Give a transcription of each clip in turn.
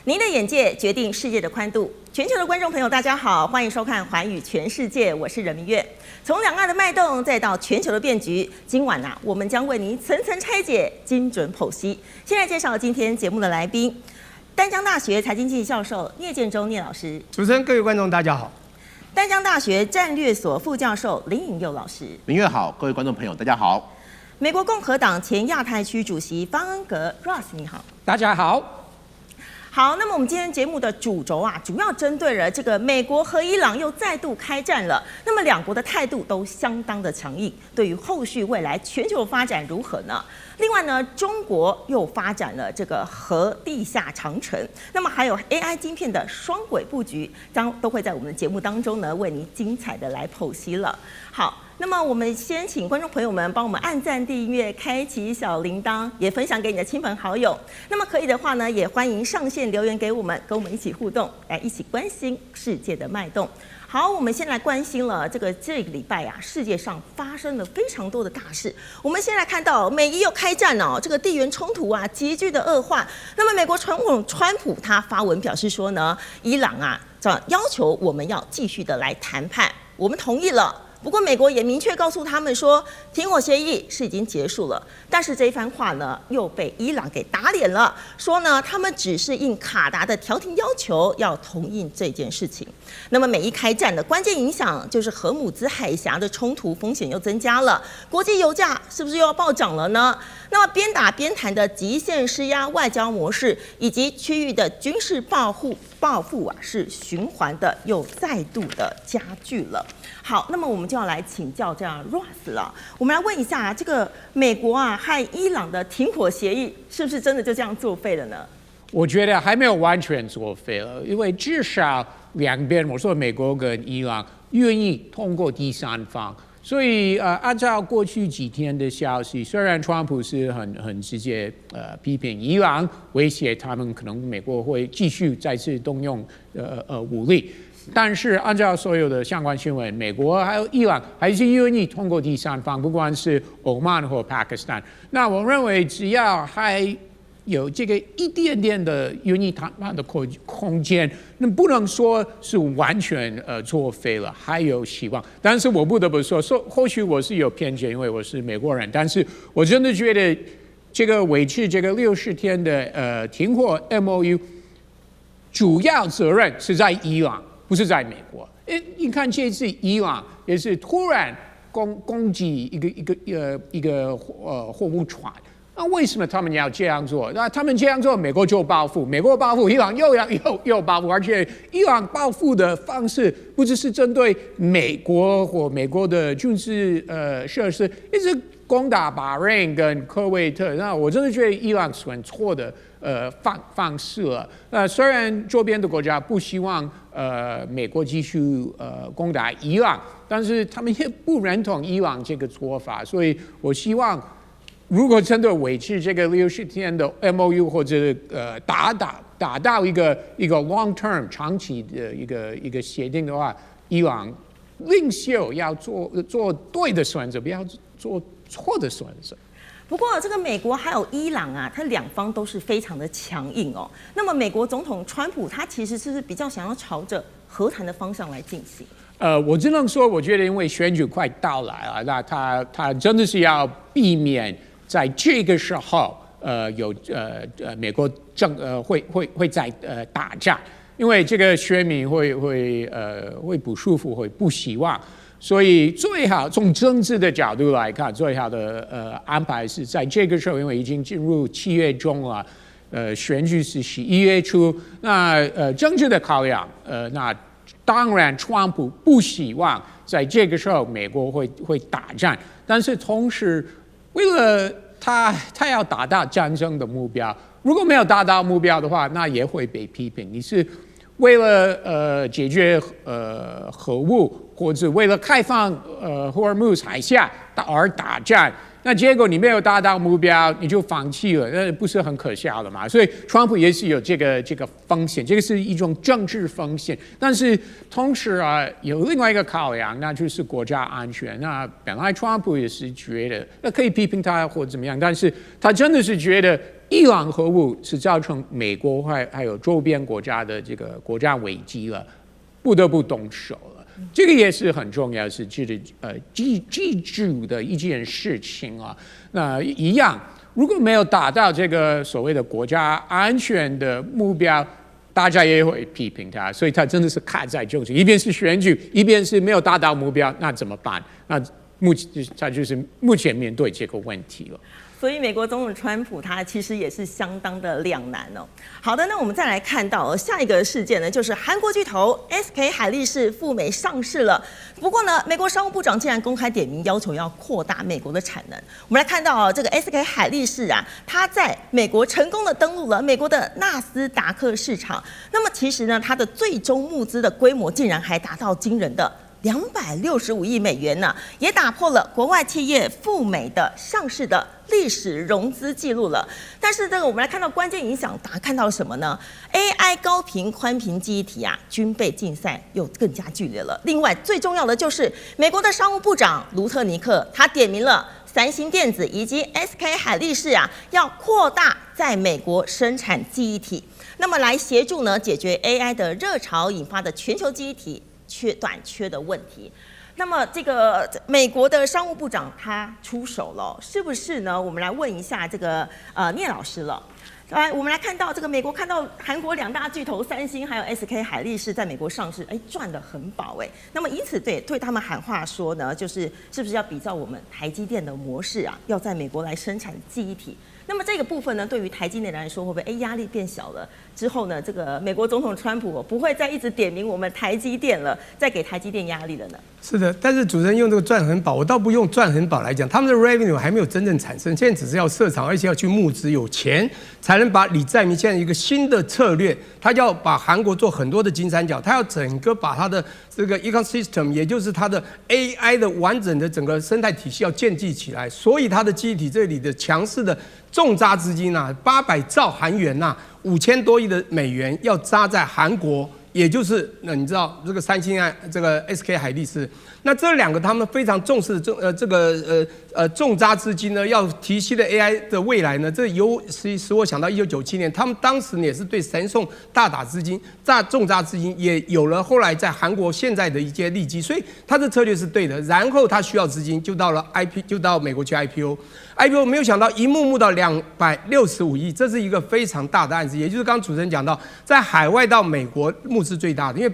您的眼界决定世界的宽度。全球的观众朋友，大家好，欢迎收看《寰宇全世界》，我是任明月。从两岸的脉动，再到全球的变局，今晚我们将为您层层拆解，精准剖析。现在介绍今天节目的来宾，淡江大学财经系教授聂建中聂老师。主持人、各位观众，大家好。淡江大学战略所副教授林颖佑老师。明月好，各位观众朋友，大家好。美国共和党前亚太区主席方恩格 Ross， 你好。大家好。好，那么我们今天节目的主轴主要针对了这个美国和伊朗又再度开战了。那么两国的态度都相当的强硬，对于后续未来全球发展如何呢？另外呢，中国又发展了这个核地下长城，那么还有 AI 晶片的双轨布局，都会在我们的节目当中呢为您精彩的来剖析了。好。那么我们先请观众朋友们帮我们按赞、订阅、开启小铃铛，也分享给你的亲朋好友。那么可以的话呢，也欢迎上线留言给我们，跟我们一起互动，来一起关心世界的脉动。好，我们先来关心了这个礼拜世界上发生了非常多的大事。我们先来看到美伊又开战这个地缘冲突急剧的恶化。那么美国总统川普他发文表示说呢，伊朗要求我们要继续的来谈判，我们同意了。不过，美国也明确告诉他们说，停火协议是已经结束了。但是这一番话呢，又被伊朗给打脸了，说呢，他们只是应卡达的调停要求，要同意这件事情。那么，美伊开战的关键影响就是荷姆兹海峡的冲突风险又增加了，国际油价是不是又要暴涨了呢？那么，边打边谈的极限施压外交模式，以及区域的军事报复是循环的，又再度的加剧了。好，那么我们就要来请教Ross 了。我们来问一下，这个美国和伊朗的停火协议是不是真的就这样作废了呢？我觉得还没有完全作废了，因为至少两边，我说美国跟伊朗愿意通过第三方。所以按照过去几天的消息，虽然川普是很直接批评伊朗，威胁他们可能美国会继续再次动用武力。但是按照所有的相关新闻，美国还有伊朗还是愿意通过第三方，不管是欧曼或巴基斯坦。那我认为只要还有这个一点点的愿意谈判的空间，那不能说是完全作废了，还有希望。但是我不得不说，或许我是有偏见，因为我是美国人，但是我真的觉得这个维持这个60天的停火 MOU， 主要责任是在伊朗。不是在美国，你看这次伊朗也是突然攻击一个货物船，那为什么他们要这样做？那他们这样做，美国就报复，美国报复，伊朗又报复，而且伊朗报复的方式不只是针对美国或美国的军事设施，一直攻打巴哈伊跟科威特。那我真的觉得伊朗选错的方式了。虽然周边的国家不希望美国继续攻打伊朗，但是他们也不认同伊朗这个做法，所以我希望，如果真的维持这个60天的 MOU 或者达到一个 long term 长期的一个协定的话，伊朗领袖要做对的选择，不要做错的选择。不过，这个美国还有伊朗它两方都是非常的强硬哦。那么，美国总统川普他其实是比较想要朝着和谈的方向来进行。我只能说，我觉得因为选举快到来了，那他真的是要避免在这个时候有美国会在打仗，因为这个选民会不舒服，会不希望。所以最好从政治的角度来看，最好的安排是在这个时候，因为已经进入7月中了，选举是11月初。那政治的考量，那当然川普不希望在这个时候美国会打战，但是同时为了他要达到战争的目标，如果没有达到目标的话，那也会被批评。你是为了解决核武，或者为了开放霍尔木兹海峡而打战，那结果你没有达到目标，你就放弃了，那不是很可笑的嘛？所以川普也是有这个风险，这个是一种政治风险。但是同时有另外一个考量，那就是国家安全。那本来川普也是觉得，那可以批评他或怎么样，但是他真的是觉得伊朗核武是造成美国还有周边国家的这个国家危机了，不得不动手了。这个也是很重要，是记住的一件事情啊。那一样，如果没有达到这个所谓的国家安全的目标，大家也会批评他，所以他真的是卡在中间，一边是选举，一边是没有达到目标，那怎么办？那他就是目前面对这个问题了。所以美国总统川普他其实也是相当的两难哦。好的，那我们再来看到下一个事件呢，就是韩国巨头 SK 海力士赴美上市了。不过呢，美国商务部长竟然公开点名要求要扩大美国的产能。我们来看到这个 SK 海力士啊，它在美国成功的登陆了美国的纳斯达克市场。那么其实呢，它的最终募资的规模竟然还达到惊人的265亿美元呢，也打破了国外企业赴美的上市的历史融资记录了。但是这个我们来看到关键影响，大家看到什么呢 ？AI 高频宽频记忆体啊，军备竞赛又更加剧烈了。另外最重要的就是美国的商务部长卢特尼克，他点名了三星电子以及 SK 海力士啊，要扩大在美国生产记忆体，那么来协助呢解决 AI 的热潮引发的全球记忆体短缺的问题。那么这个美国的商务部长他出手了，是不是呢？我们来问一下这个聂老师了。来，我们来看到这个美国看到韩国两大巨头三星还有 SK 海力士在美国上市，赚得很饱哎。那么因此对他们喊话说呢，是不是要比照我们台积电的模式啊，要在美国来生产记忆体？那么这个部分呢，对于台积电来说，会不会压力变小了？之后呢，这个美国总统川普不会再一直点名我们台积电了，再给台积电压力了呢？是的，但是主持人用这个赚很饱，我倒不用赚很饱来讲，他们的 revenue 还没有真正产生，现在只是要设厂，而且要去募资，有钱才能把李在明现在一个新的策略，他要把韩国做很多的金三角，他要整个把他的这个 ecosystem， 也就是他的 AI 的完整的整个生态体系要建立起来，所以他的记忆体这里的强势的重扎资金啊，800兆韩元呐，5000多亿的美元要扎在韩国。也就是你知道这个三星啊，这个 SK 海力士，那这两个他们非常重视重扎资金呢，要提携的 AI 的未来呢，这使我想到1997年，他们当时也是对神送大打资金，重扎资金，也有了后来在韩国现在的一些利基，所以他的策略是对的。然后他需要资金，就到美国去 IPO，没有想到一募到265亿，这是一个非常大的案子，也就是刚刚主持人讲到，在海外到美国募资最大的，因为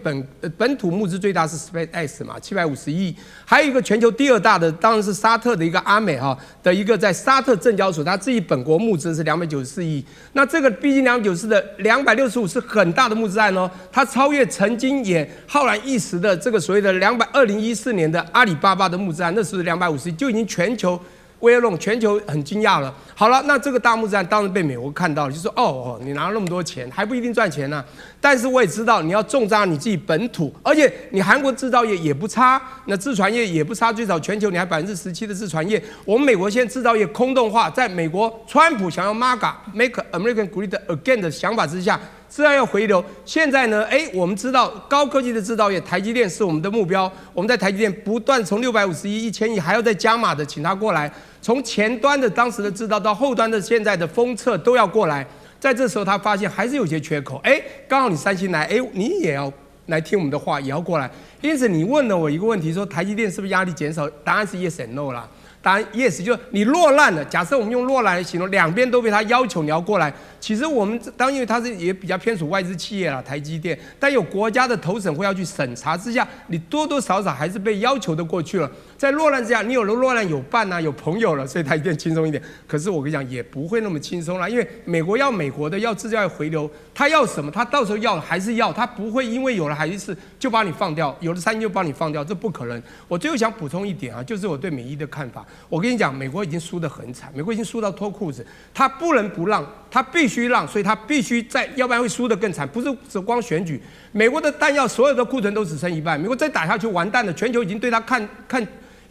本土募资最大是 SpaceX 嘛，750亿，还有一个全球第2大的当然是沙特的一个阿美的一个在沙特证交所，他自己本国募资是294亿，那这个毕竟294的265是很大的募资案哦，它超越曾经也浩然一时的这个所谓的2014年的阿里巴巴的募资案，那时候250亿就已经全球。威龙全球很惊讶了。好了，那这个大募资案当然被美国看到了，就说你拿了那么多钱，还不一定赚钱呢。但是我也知道你要重扎你自己本土，而且你韩国制造业也不差，那自传业也不差，最少全球你还17%的自传业。我们美国现在制造业空洞化，在美国川普想要 Make American Great Again 的想法之下。自然要回流。现在呢，我们知道高科技的制造业，台积电是我们的目标。我们在台积电不断从650亿、1000亿，还要再加码的，请他过来。从前端的当时的制造到后端的现在的封测都要过来。在这时候，他发现还是有些缺口。刚好你三星来，你也要来听我们的话，也要过来。因此，你问了我一个问题，说台积电是不是压力减少？答案是 yes and no 啦。答案 yes， 就是你落难了。假设我们用落难来形容，两边都被他要求你要过来。其实我们因为它是也比较偏属外资企业啦，台积电，但有国家的投审会要去审查之下，你多多少少还是被要求的过去了。在落难之下，你有了落难有伴啊，有朋友了，所以台积电轻松一点。可是我跟你讲，也不会那么轻松啦，因为美国要美国的，要制造业回流，他要什么，他到时候要还是要，他不会因为有了海力士就把你放掉，有了三星就把你放掉，这不可能。我最后想补充一点啊，就是我对美伊的看法。我跟你讲，美国已经输得很惨，美国已经输到脱裤子，他不能不让，他必须让，所以他必须在，要不然会输得更惨。不是只光选举，美国的弹药所有的库存都只剩一半，美国再打下去完蛋了，全球已经对他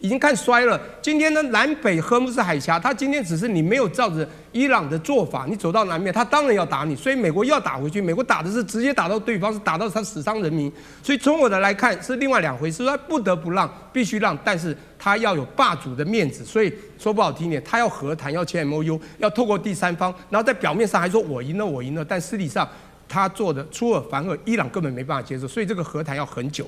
已经看衰了。今天呢，南北荷姆斯海峡，它今天只是你没有照着伊朗的做法，你走到南面，他当然要打你，所以美国要打回去。美国打的是直接打到对方，是打到他死伤人民。所以从我的来看是另外两回事，他不得不让，必须让，但是他要有霸主的面子。所以说不好听点，他要和谈，要签 MOU， 要透过第三方，然后在表面上还说我赢了，我赢了，但实际上他做的出尔反尔，伊朗根本没办法接受，所以这个和谈要很久。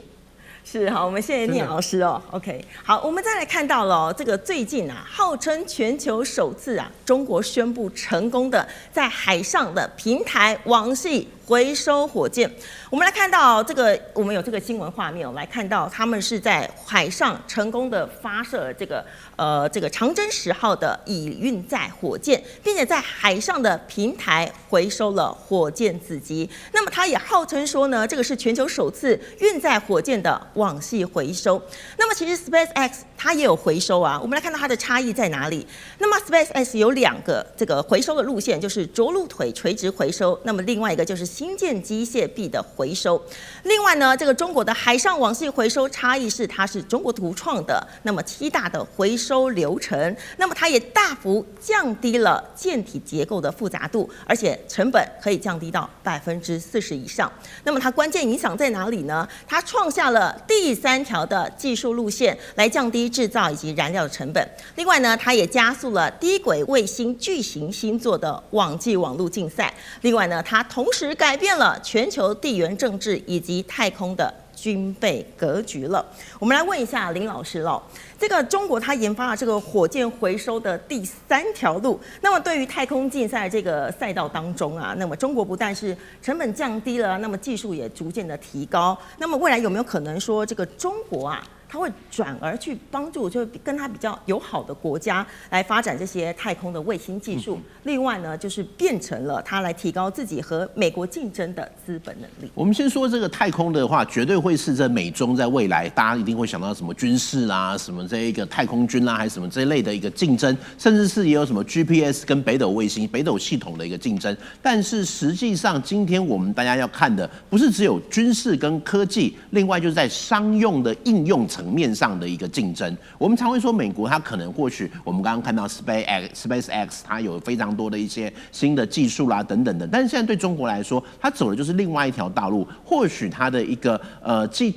是好，我们谢谢聂老师哦。OK， 好，我们再来看到了这个最近啊，号称全球首次啊，中国宣布成功的在海上的平台网系回收火箭。我们来看到这个，我们有这个新闻画面，我们来看到他们是在海上成功的发射这个长征10号的乙运载火箭，并且在海上的平台回收了火箭子集。那么它也号称说呢，这个是全球首次运载火箭的网系回收。那么其实 SpaceX 它也有回收啊，我们来看到它的差异在哪里。那么 SpaceX 有2个这个回收的路线，就是着陆腿垂直回收，那么另外一个就是新建机械臂的回收。另外呢，这个中国的海上网系回收差异是它是中国独创的，那么7大的回收流程，那么它也大幅降低了舰体结构的复杂度，而且成本可以降低到40%以上。那么它关键影响在哪里呢？它创下了第3条的技术路线，来降低制造以及燃料的成本。另外呢，它也加速了低轨卫星巨型星座的网际网络竞赛。另外呢，它同时改变了全球地缘政治以及太空的军备格局了。我们来问一下林老师喽，这个中国它研发了这个火箭回收的第3条路，那么对于太空竞赛这个赛道当中啊，那么中国不但是成本降低了，那么技术也逐渐的提高，那么未来有没有可能说这个中国啊，它会转而去帮助就跟它比较友好的国家来发展这些太空的卫星技术？另外呢，就是变成了它来提高自己和美国竞争的资本能力。我们先说这个太空的话，绝对会是这美中在未来，大家一定会想到什么军事啦、什么这一个太空军啦，还是什么这一类的一个竞争，甚至是也有什么 GPS 跟北斗卫星、北斗系统的一个竞争。但是实际上，今天我们大家要看的，不是只有军事跟科技，另外就是在商用的应用层面上的一个竞争。我们常会说，美国它可能或许我们刚刚看到 SpaceX 它有非常多的一些新的技术啦等等的，但是现在对中国来说，它走的就是另外一条道路。或许它的一个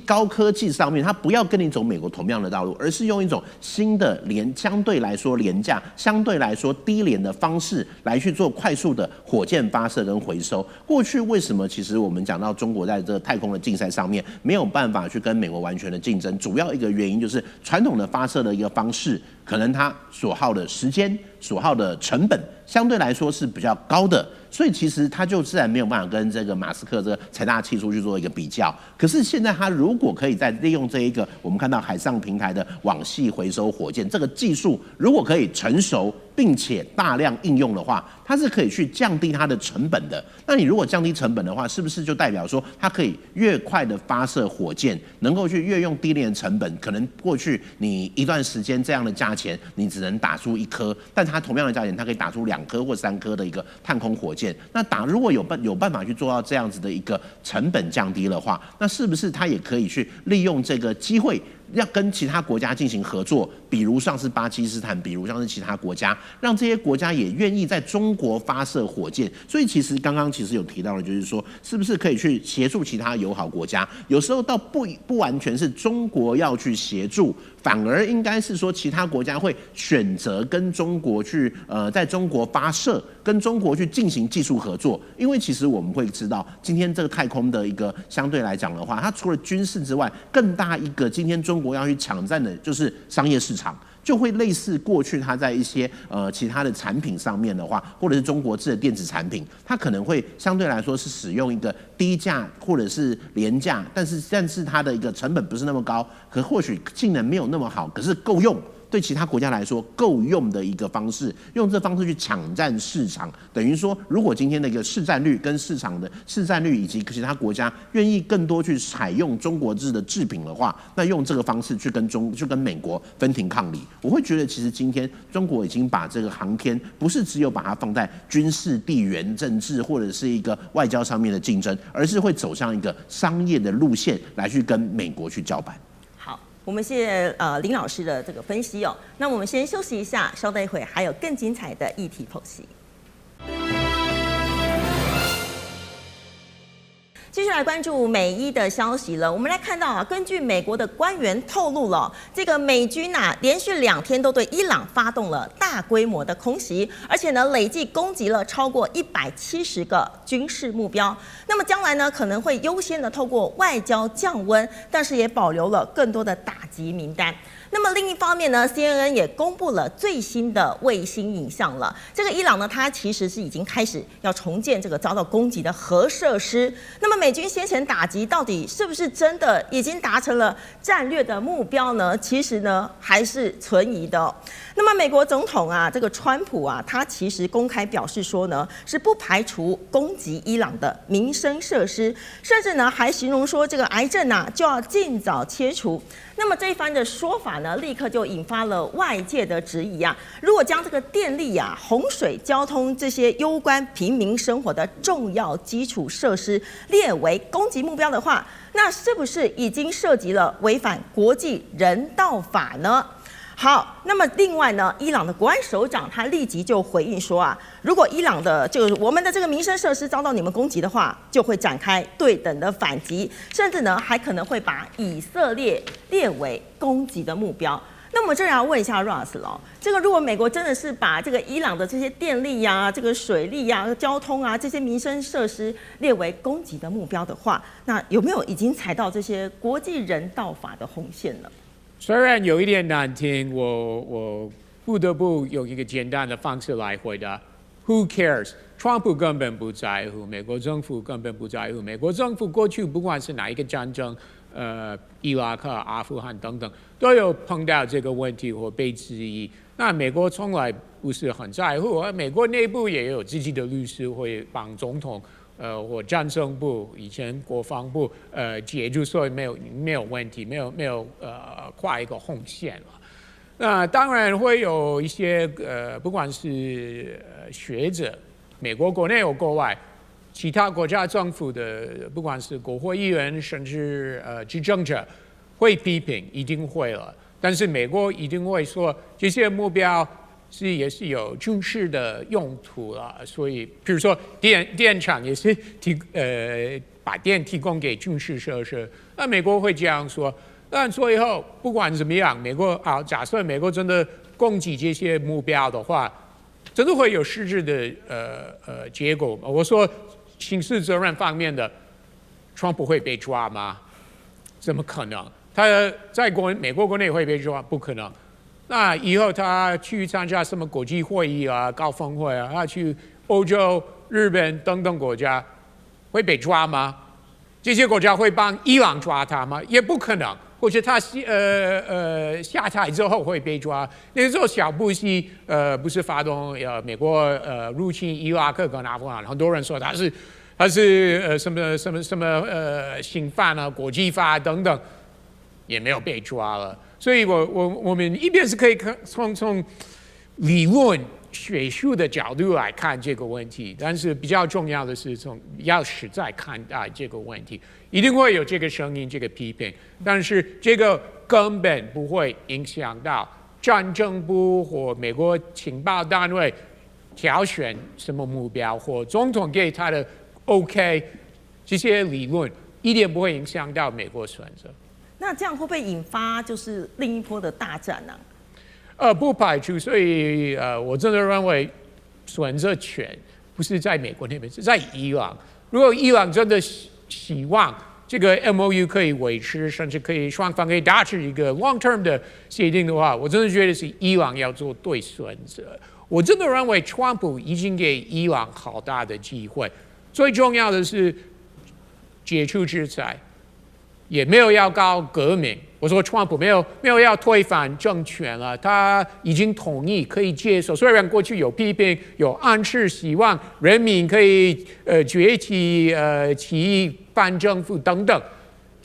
高科技上面，它不要跟你走美国同样的道路，而是用一种新的相对来说廉价、相对来说低廉的方式来去做快速的火箭发射跟回收。过去为什么其实我们讲到中国在这个太空的竞赛上面没有办法去跟美国完全的竞争，主要一个原因就是传统的发射的一个方式，可能它所耗的时间、所耗的成本相对来说是比较高的，所以其实它就自然没有办法跟这个马斯克这个财大气粗去做一个比较。可是现在它如果可以再利用这一个我们看到海上平台的网系回收火箭这个技术，如果可以成熟并且大量应用的话，它是可以去降低它的成本的。那你如果降低成本的话，是不是就代表说它可以越快的发射火箭，能够去越用低廉的成本？可能过去你一段时间这样的价钱，你只能打出1颗，但它同样的价钱，它可以打出2颗或3颗的一个太空火箭。那如果有办法去做到这样子的一个成本降低的话，那是不是它也可以去利用这个机会？要跟其他国家进行合作，比如像是巴基斯坦，比如像是其他国家，让这些国家也愿意在中国发射火箭。所以其实刚刚有提到的，就是说是不是可以去协助其他友好国家？有时候倒不完全是中国要去协助，反而应该是说其他国家会选择跟中国去在中国发射，跟中国去进行技术合作。因为其实我们会知道，今天这个太空的一个相对来讲的话，它除了军事之外，更大一个今天中国要去抢占的就是商业市场。就会类似过去它在一些其他的产品上面的话，或者是中国制的电子产品，它可能会相对来说是使用一个低价或者是廉价，但是它的一个成本不是那么高，可或许性能没有那么好，可是够用。对其他国家来说够用的一个方式，用这方式去抢占市场，等于说，如果今天的一个市占率跟市场的市占率以及其他国家愿意更多去采用中国制的制品的话，那用这个方式去跟美国分庭抗礼，我会觉得其实今天中国已经把这个航天不是只有把它放在军事、地缘政治或者是一个外交上面的竞争，而是会走向一个商业的路线来去跟美国去叫板。我们谢谢林老师的这个分析哦。那我们先休息一下，稍等一会还有更精彩的议题剖析。继续来关注美伊的消息了。我们来看到啊，根据美国的官员透露了，这个美军连续2天都对伊朗发动了大规模的空袭，而且呢累计攻击了超过170个军事目标。那么将来呢可能会优先的透过外交降温，但是也保留了更多的打击名单。那么另一方面呢 ，CNN 也公布了最新的卫星影像了。这个伊朗呢，它其实是已经开始要重建这个遭到攻击的核设施。那么美军先前打击到底是不是真的已经达成了战略的目标呢？其实呢还是存疑的哦。那么美国总统这个川普他其实公开表示说呢，是不排除攻击伊朗的民生设施，甚至呢还形容说这个癌症就要尽早切除。那么这一番的说法呢，立刻就引发了外界的质疑如果将这个电力洪水、交通这些攸关平民生活的重要基础设施列为攻击目标的话，那是不是已经涉及了违反国际人道法呢？好，那么另外呢，伊朗的国安首长他立即就回应说如果伊朗的我们的这个民生设施遭到你们攻击的话，就会展开对等的反击，甚至呢还可能会把以色列列为攻击的目标。那么这里要问一下 Ross 了，这个如果美国真的是把这个伊朗的这些电力这个水利交通这些民生设施列为攻击的目标的话，那有没有已经踩到这些国际人道法的红线了？虽然有一点难听，我不得不用一个简单的方式来回答 ：Who cares？ 川普根本不在乎，美国政府根本不在乎。美国政府过去不管是哪一个战争，伊拉克、阿富汗等等，都有碰到这个问题或被质疑。那美国从来不是很在乎，而美国内部也有自己的律师会帮总统。或战争部以前国防部解决，所以没有问题，没有跨一个红线了。那当然会有一些不管是学者，美国国内有国外，其他国家政府的，不管是国会议员甚至执政者，会批评，一定会了。但是美国一定会说这些目标。也是有军事的用途了，所以比如说电厂也是把电提供给军事设施，那美国会这样说。但最后不管怎么样，假设美国真的攻击这些目标的话，真的会有实质的结果。我说刑事责任方面的，川普会被抓吗？怎么可能？他在美国国内会被抓？不可能。那以后他去参加什么国际会议高峰会他去欧洲、日本等等国家，会被抓吗？这些国家会帮伊朗抓他吗？也不可能。或者他下台之后会被抓。那个时候小布希不是发动美国入侵伊拉克跟阿富汗，很多人说他是什么刑犯国际法等等，也没有被抓了。所以我们一边是可以从理论学术的角度来看这个问题，但是比较重要的是要实在看待这个问题，一定会有这个声音、这个批评，但是这个根本不会影响到战争部或美国情报单位挑选什么目标，或总统给他的 OK， 这些理论一点不会影响到美国选择。那这样会不会引发就是另一波的大战呢？不排除，所以我真的认为选择权不是在美国那边，是在伊朗。如果伊朗真的希望这个 MOU 可以维持，甚至双方可以达成一个 long-term 的协定的话，我真的觉得是伊朗要做对选择。我真的认为川普已经给伊朗好大的机会，最重要的是解除制裁。也没有要搞革命，我说川普没有要推翻政权了，他已经同意可以接受。虽然过去有批评，有暗示希望人民可以崛起、起义反政府等等，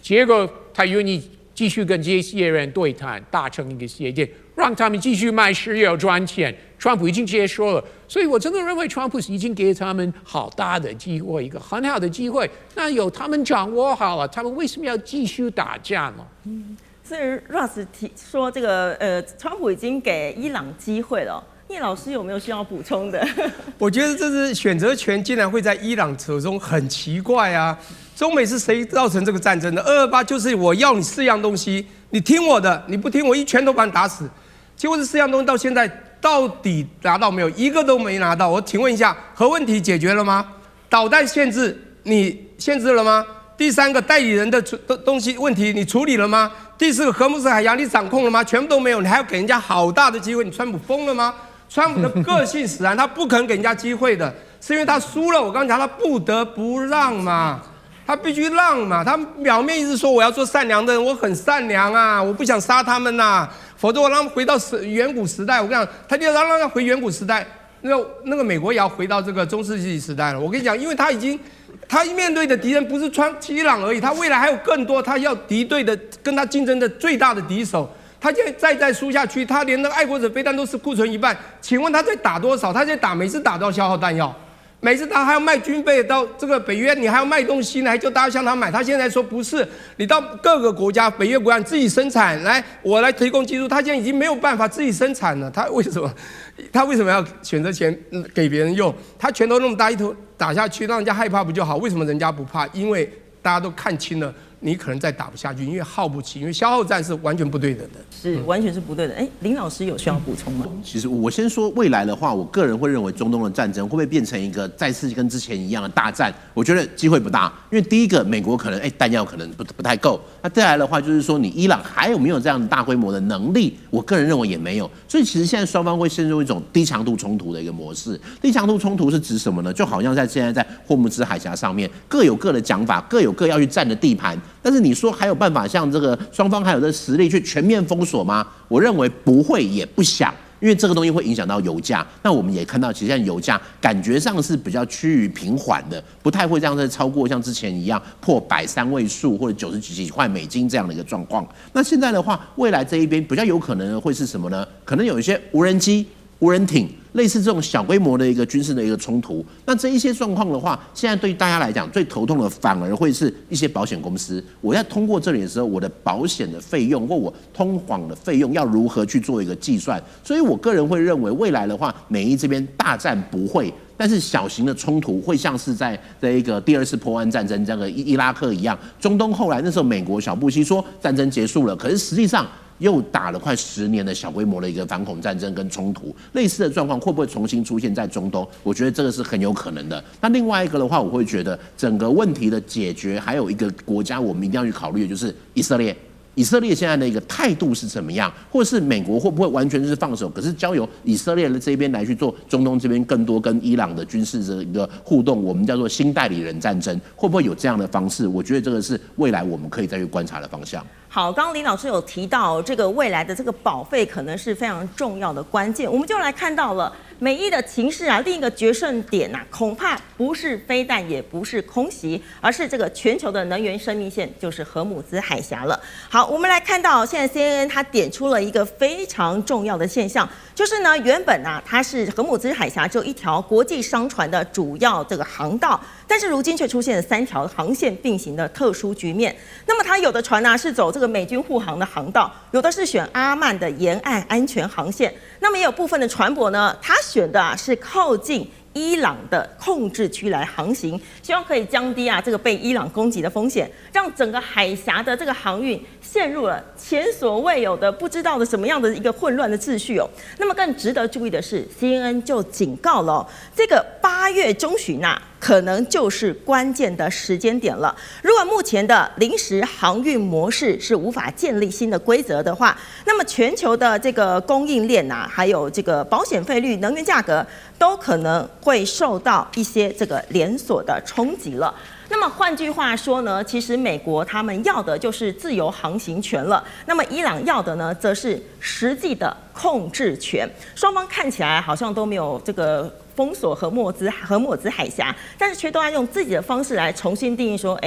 结果他愿意继续跟这些人对谈，达成一个协定，让他们继续卖石油赚钱。川普已经接受了，所以我真的认为川普已经给他们好大的机会，一个很好的机会。那有他们掌握好了，他们为什么要继续打架呢？所以 Russ 说这个川普已经给伊朗机会了。叶老师有没有需要补充的？我觉得这是选择权竟然会在伊朗手中，很奇怪啊！中美是谁造成这个战争的？228就是我要你4样东西，你听我的，你不听我一拳头把你打死。结果这4样东西到现在到底拿到没有？一个都没拿到。我请问一下，核问题解决了吗？导弹限制你限制了吗？第3个代理人的东西问题你处理了吗？第4个荷姆斯海峡你掌控了吗？全部都没有，你还要给人家好大的机会，你川普疯了吗？川普的个性使然，他不可能给人家机会的，是因为他输了。我刚讲他不得不让嘛，他必须让嘛。他表面一直说我要做善良的人，我很善良啊，我不想杀他们呐，否则我让他们回到远古时代。我跟你讲，他就让他回远古时代，那个美国也要回到这个中世纪时代了。我跟你讲，因为他面对的敌人不是伊朗而已，他未来还有更多他要敌对的跟他竞争的最大的敌手。他现在再输下去，他连那个爱国者飞弹都是库存一半。请问他在打多少？他在打，每次打都要消耗弹药，每次他还要卖军备到这个北约，你还要卖东西呢，还叫大家向他买。他现在说不是，你到各个国家，北约国家自己生产，来我来提供技术。他现在已经没有办法自己生产了，他为什么要选择钱给别人用？他拳头那么大，一头打下去，让人家害怕不就好？为什么人家不怕？因为大家都看清了。你可能再打不下去，因为耗不起，因为消耗战是完全不对等的，是完全是不对的。林老师有需要补充吗？其实我先说未来的话，我个人会认为中东的战争会不会变成一个再次跟之前一样的大战？我觉得机会不大，因为第一个美国可能弹药可能不太够，那再来的话就是说你伊朗还有没有这样大规模的能力？我个人认为也没有，所以其实现在双方会陷入一种低强度冲突的一个模式。低强度冲突是指什么呢？就好像现在在霍姆兹海峡上面各有各的讲法，各有各要去占的地盘。但是你说还有办法像这个双方还有这实力去全面封锁吗？我认为不会，也不想，因为这个东西会影响到油价。那我们也看到，其实现在油价感觉上是比较趋于平缓的，不太会这样子超过像之前一样破100位数或者90几块美金这样的一个状况。那现在的话，未来这一边比较有可能会是什么呢？可能有一些无人机、无人艇。类似这种小规模的一个军事的一个冲突，那这一些状况的话，现在对于大家来讲最头痛的反而会是一些保险公司。我在通过这里的时候，我的保险的费用或我通往的费用要如何去做一个计算？所以我个人会认为，未来的话，美伊这边大战不会，但是小型的冲突会像是在一个第2次波湾战争这个伊拉克一样，中东后来那时候美国小布希说战争结束了，可是实际上又打了快10年的小规模的一个反恐战争跟冲突，类似的状况会不会重新出现在中东？我觉得这个是很有可能的。那另外一个的话，我会觉得整个问题的解决，还有一个国家我们一定要去考虑的就是以色列。以色列现在的一个态度是怎么样，或是美国会不会完全是放手，可是交由以色列的这边来去做中东这边更多跟伊朗的军事的一个互动，我们叫做新代理人战争，会不会有这样的方式？我觉得这个是未来我们可以再去观察的方向。好，刚刚林老师有提到这个未来的这个保费可能是非常重要的关键，我们就来看到了美伊的情势啊，另一个决胜点啊，恐怕不是飞弹，也不是空袭，而是这个全球的能源生命线，就是荷姆兹海峡了。好，我们来看到现在 CNN 它点出了一个非常重要的现象，就是呢，原本啊它是荷姆兹海峡只有一条国际商船的主要这个航道，但是如今却出现了3条航线并行的特殊局面。那么它有的船呢是走这个美军护航的航道，有的是选阿曼的沿岸安全航线，那么也有部分的船舶呢，它选的啊是靠近伊朗的控制区来航行，希望可以降低啊这个被伊朗攻击的风险，让整个海峡的这个航运陷入了前所未有的不知道的什么样的一个混乱的秩序哦。那么更值得注意的是 ，CNN 就警告了这个8月中旬啊，可能就是关键的时间点了。如果目前的临时航运模式是无法建立新的规则的话，那么全球的这个供应链啊，还有这个保险费率、能源价格，都可能会受到一些这个连锁的冲击了。那么换句话说呢，其实美国他们要的就是自由航行权了，那么伊朗要的呢，则是实际的控制权。双方看起来好像都没有这个封锁荷姆兹海峡，但是却都要用自己的方式来重新定义说，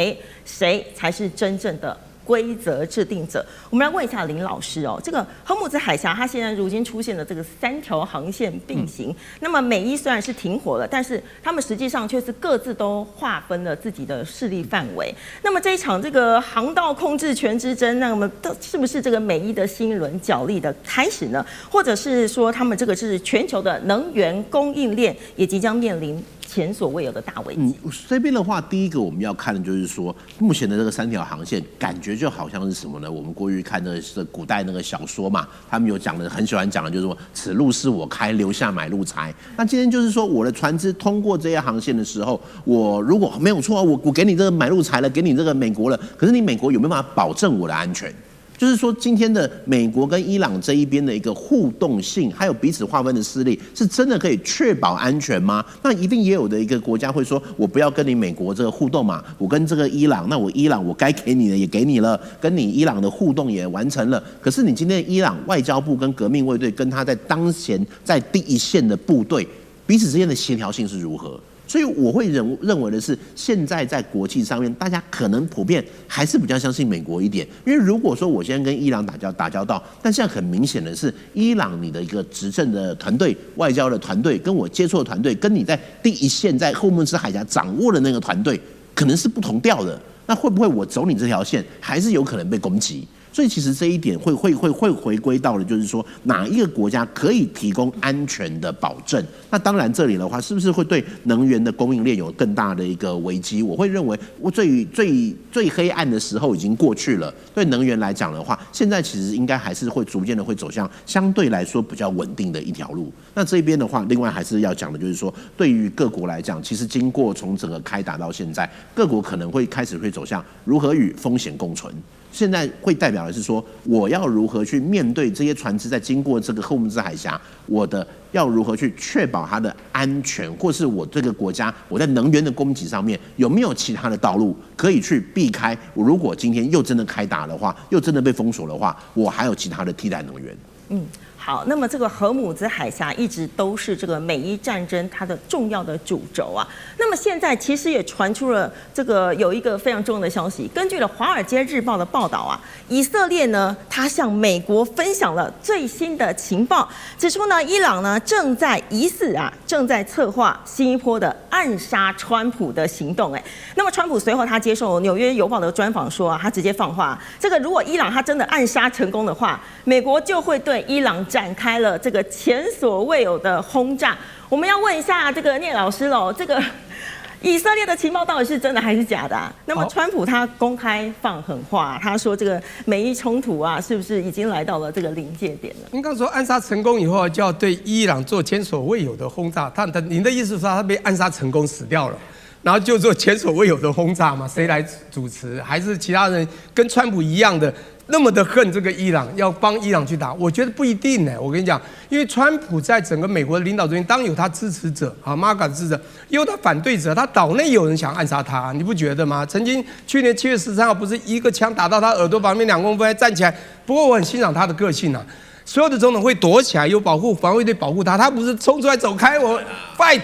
谁才是真正的规则制定者。我们来问一下林老师哦，这个荷姆兹海峡它现在如今出现了这个3条航线并行，那么美伊虽然是停火了，但是他们实际上却是各自都划分了自己的势力范围。那么这一场这个航道控制权之争，那么是不是这个美伊的新一轮角力的开始呢？或者是说他们这个是全球的能源供应链也即将面临前所未有的大危机？这边的话，第一个我们要看的就是说，目前的这个3条航线，感觉就好像是什么呢？我们过去看的是古代那个小说嘛，他们有讲的，很喜欢讲的，就是说此路是我开，留下买路财。那今天就是说，我的船只通过这些航线的时候，我如果没有错，我给你这个买路财了，给你这个美国了，可是你美国有没有办法保证我的安全？就是说，今天的美国跟伊朗这一边的一个互动性，还有彼此划分的势力，是真的可以确保安全吗？那一定也有的一个国家会说，我不要跟你美国这个互动嘛，我跟这个伊朗，那我伊朗我该给你的也给你了，跟你伊朗的互动也完成了。可是你今天伊朗外交部跟革命卫队跟他在当前在第一线的部队彼此之间的协调性是如何？所以我会认为的是，现在在国际上面，大家可能普遍还是比较相信美国一点。因为如果说我现在跟伊朗打交道，但现在很明显的是，伊朗你的一个执政的团队、外交的团队，跟我接触的团队，跟你在第一线在霍姆兹海峡掌握的那个团队，可能是不同调的。那会不会我走你这条线，还是有可能被攻击？所以其实这一点会回归到的，就是说哪一个国家可以提供安全的保证？那当然这里的话，是不是会对能源的供应链有更大的一个危机？我会认为，我最黑暗的时候已经过去了。对能源来讲的话，现在其实应该还是会逐渐的会走向相对来说比较稳定的一条路。那这边的话，另外还是要讲的就是说，对于各国来讲，其实经过从整个开打到现在，各国可能会开始会走向如何与风险共存。现在会代表的是说，我要如何去面对这些船只在经过这个霍姆兹海峡，我的要如何去确保它的安全，或是我这个国家我在能源的供给上面有没有其他的道路可以去避开？我如果今天又真的开打的话，又真的被封锁的话，我还有其他的替代能源。好，那么这个荷姆兹海峡一直都是这个美伊战争它的重要的主轴啊。那么现在其实也传出了这个有一个非常重要的消息，根据了《华尔街日报》的报道啊，以色列呢，它向美国分享了最新的情报，指出呢，伊朗呢正在策划新一波的暗杀川普的行动。那么川普随后他接受《纽约邮报》的专访说啊，他直接放话，这个如果伊朗他真的暗杀成功的话，美国就会对伊朗展开了这个前所未有的轰炸。我们要问一下这个聂老师喽，这个以色列的情报到底是真的还是假的啊？那么川普他公开放狠话，他说这个美伊冲突啊，是不是已经来到了这个临界点了？应该说暗杀成功以后，就要对伊朗做前所未有的轰炸。您的意思是说他被暗杀成功死掉了，然后就做前所未有的轰炸吗？谁来主持？还是其他人跟川普一样的那么的恨这个伊朗，要帮伊朗去打？我觉得不一定呢。我跟你讲，因为川普在整个美国的领导中间，当然有他支持者，MAGA 的支持者，也有他反对者，他岛内有人想暗杀他，你不觉得吗？曾经去年7月13号，不是一个枪打到他耳朵旁边2公分，还站起来。不过我很欣赏他的个性啊，所有的总统会躲起来，有防卫队保护他，他不是冲出来走开，我 fight，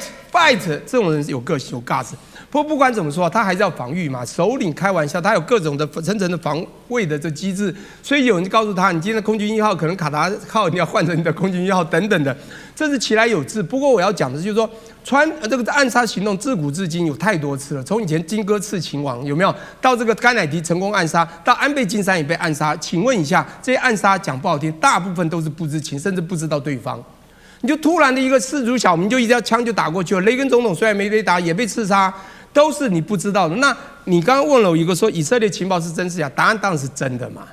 这种人有个性有 guts。不过不管怎么说，他还是要防御嘛。首领开玩笑，他有各种的层层的防卫的这机制，所以有人告诉他，你今天的空军1号可能卡达号你要换成你的空军1号等等的，这是其来有自。不过我要讲的就是说，这个暗杀行动自古至今有太多次了，从以前金戈刺秦王有没有，到这个甘乃迪成功暗杀，到安倍晋三也被暗杀。请问一下，这些暗杀讲不好听，大部分都是不知情，甚至不知道对方。你就突然的一个士卒小民，就一条枪就打过去了。雷根总统虽然没被打，也被刺杀。都是你不知道的。那你刚刚问了我一个说以色列情报是真是假？答案当然是真的嘛，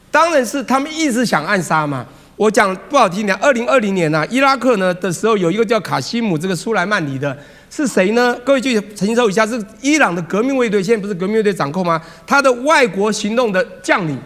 当然是他们一直想暗杀嘛。我讲不好听点，2020年啊，伊拉克呢的时候有一个叫卡西姆这个苏莱曼尼的，是谁呢？各位去承受一下，是伊朗的革命卫队，现在不是革命卫队掌控吗？他的外国行动的将领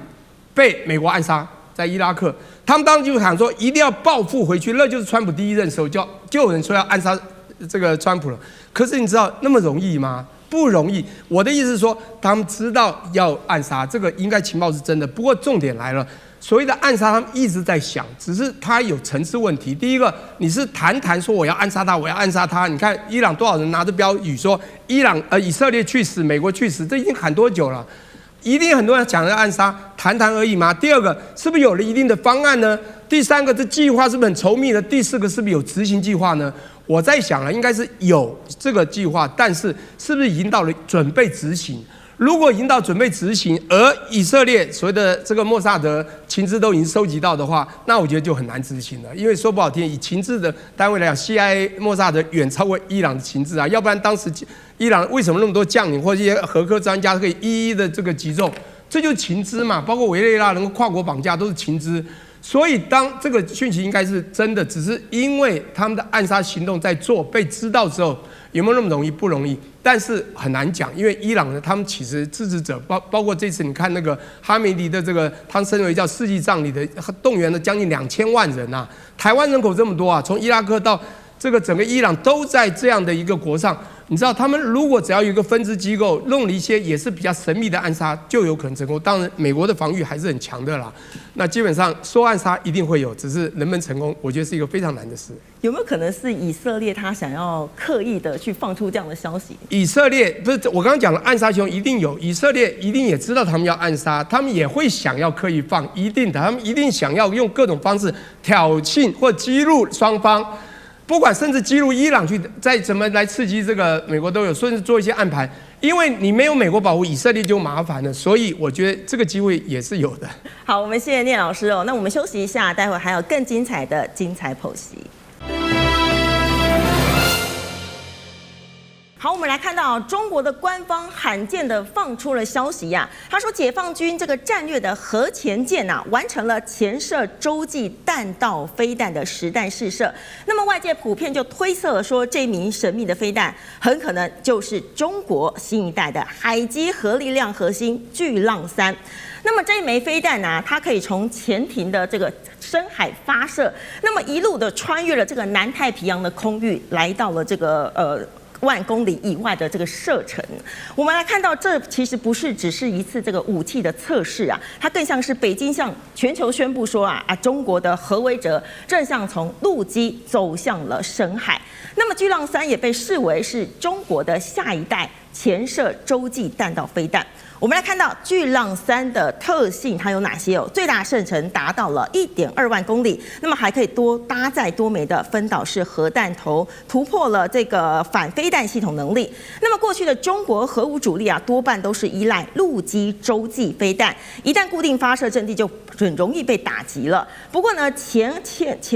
被美国暗杀，在伊拉克，他们当时就喊说一定要报复回去，那就是川普第一任时候就有人说要暗杀这个川普了。可是你知道那么容易吗？不容易。我的意思是说，他们知道要暗杀，这个应该情报是真的。不过重点来了，所谓的暗杀，他们一直在想，只是他有层次问题。第一个，你是谈说我要暗杀他，我要暗杀他。你看伊朗多少人拿着标语说以色列去死，美国去死，这已经喊多久了？一定很多人讲要暗杀，谈谈而已吗？第二个，是不是有了一定的方案呢？第三个，这计划是不是很稠密呢？第四个，是不是有执行计划呢？我在想了，应该是有这个计划，但是是不是已经到了准备执行？如果已经到准备执行，而以色列所谓的这个莫萨德情资都已经收集到的话，那我觉得就很难执行了。因为说不好听，以情资的单位来讲 ，CIA 莫萨德远超过伊朗的情资啊，要不然当时伊朗为什么那么多将领或这些核科专家可以一一的这个集中？这就是情资嘛，包括委内瑞拉能够跨国绑架都是情资。所以，当这个讯息应该是真的，只是因为他们的暗杀行动在做，被知道之后，有没有那么容易？不容易，但是很难讲，因为伊朗呢，他们其实支持者包括这次你看那个哈梅迪的这个，他们称为叫世纪葬礼的，动员了将近2000万人啊，台湾人口这么多啊，从伊拉克到这个整个伊朗都在这样的一个国上。你知道，他们如果只要有一个分支机构弄了一些也是比较神秘的暗杀，就有可能成功。当然，美国的防御还是很强的啦。那基本上说暗杀一定会有，只是能不能成功，我觉得是一个非常难的事。有没有可能是以色列他想要刻意的去放出这样的消息？以色列不是我刚刚讲了，暗杀行动一定有，以色列一定也知道他们要暗杀，他们也会想要刻意放，一定的，他们一定想要用各种方式挑衅或激怒双方。不管甚至激怒伊朗去，再怎么来刺激这个美国都有，甚至做一些暗盘，因为你没有美国保护，以色列就麻烦了，所以我觉得这个机会也是有的。好，我们谢谢聂老师哦，那我们休息一下，待会还有更精彩的精彩剖析。好，我们来看到中国的官方罕见的放出了消息呀，他说解放军这个战略的核潜舰完成了潜射洲际弹道飞弹的实弹试射。那么外界普遍就推测说，这名神秘的飞弹很可能就是中国新一代的海基核力量核心巨浪3。那么这一枚飞弹它可以从潜艇的这个深海发射，那么一路的穿越了这个南太平洋的空域，来到了这个万公里以外的这个射程。我们来看到，这其实不是只是一次这个武器的测试啊，它更像是北京向全球宣布说中国的核威慑正向从陆基走向了深海。那么巨浪3也被视为是中国的下一代潜射洲际弹道飞弹。我们来看到巨浪3的特性，它有哪些？最大射程达到了1.2万公里，那么还可以搭载多枚的分导式核弹头，突破了这个反飞弹系统能力。那么过去的中国核武主力多半都是依赖陆基洲际飞弹，一旦固定发射阵地就很容易被打击了。不过呢，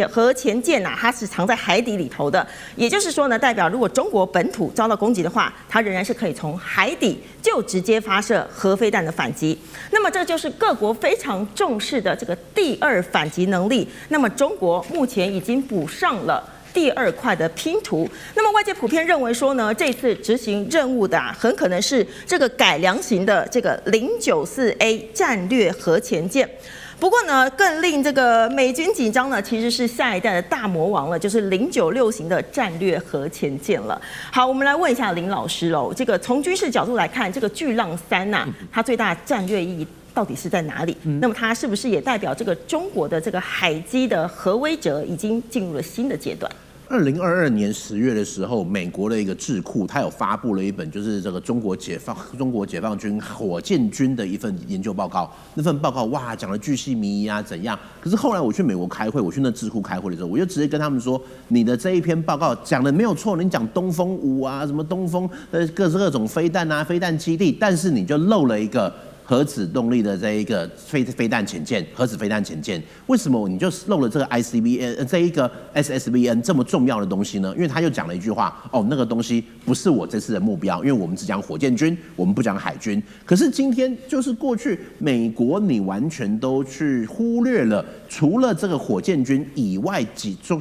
核潜舰它是藏在海底里头的，也就是说呢，代表如果中国本土遭到攻击的话，它仍然是可以从海底就直接发射核飞弹的反击。那么这就是各国非常重视的这个第二反击能力。那么中国目前已经补上了第2块的拼图。那么外界普遍认为说呢，这次执行任务的很可能是这个改良型的这个094A 战略核潜舰。不过呢，更令这个美军紧张的其实是下一代的大魔王了，就是096型的战略核潜舰了。好，我们来问一下林老师喽，这个从军事角度来看，这个巨浪3它最大的战略意义到底是在哪里？那么它是不是也代表这个中国的这个海基的核威慑已经进入了新的阶段？2022年10月的时候，美国的一个智库，它有发布了一本就是这个中国解放军火箭军的一份研究报告。那份报告哇，讲了巨细靡遗怎样？可是后来我去美国开会，我去那智库开会的时候，我就直接跟他们说，你的这一篇报告讲的没有错，你讲东风5什么东风各种飞弹飞弹基地，但是你就漏了一个核子动力的这一个飞弹潜舰，核子飞弹潜舰，为什么你就漏了这个 ICBM 这一个 SSBN 这么重要的东西呢？因为他又讲了一句话，那个东西不是我这次的目标，因为我们只讲火箭军，我们不讲海军。可是今天就是过去美国你完全都去忽略了，除了这个火箭军以外，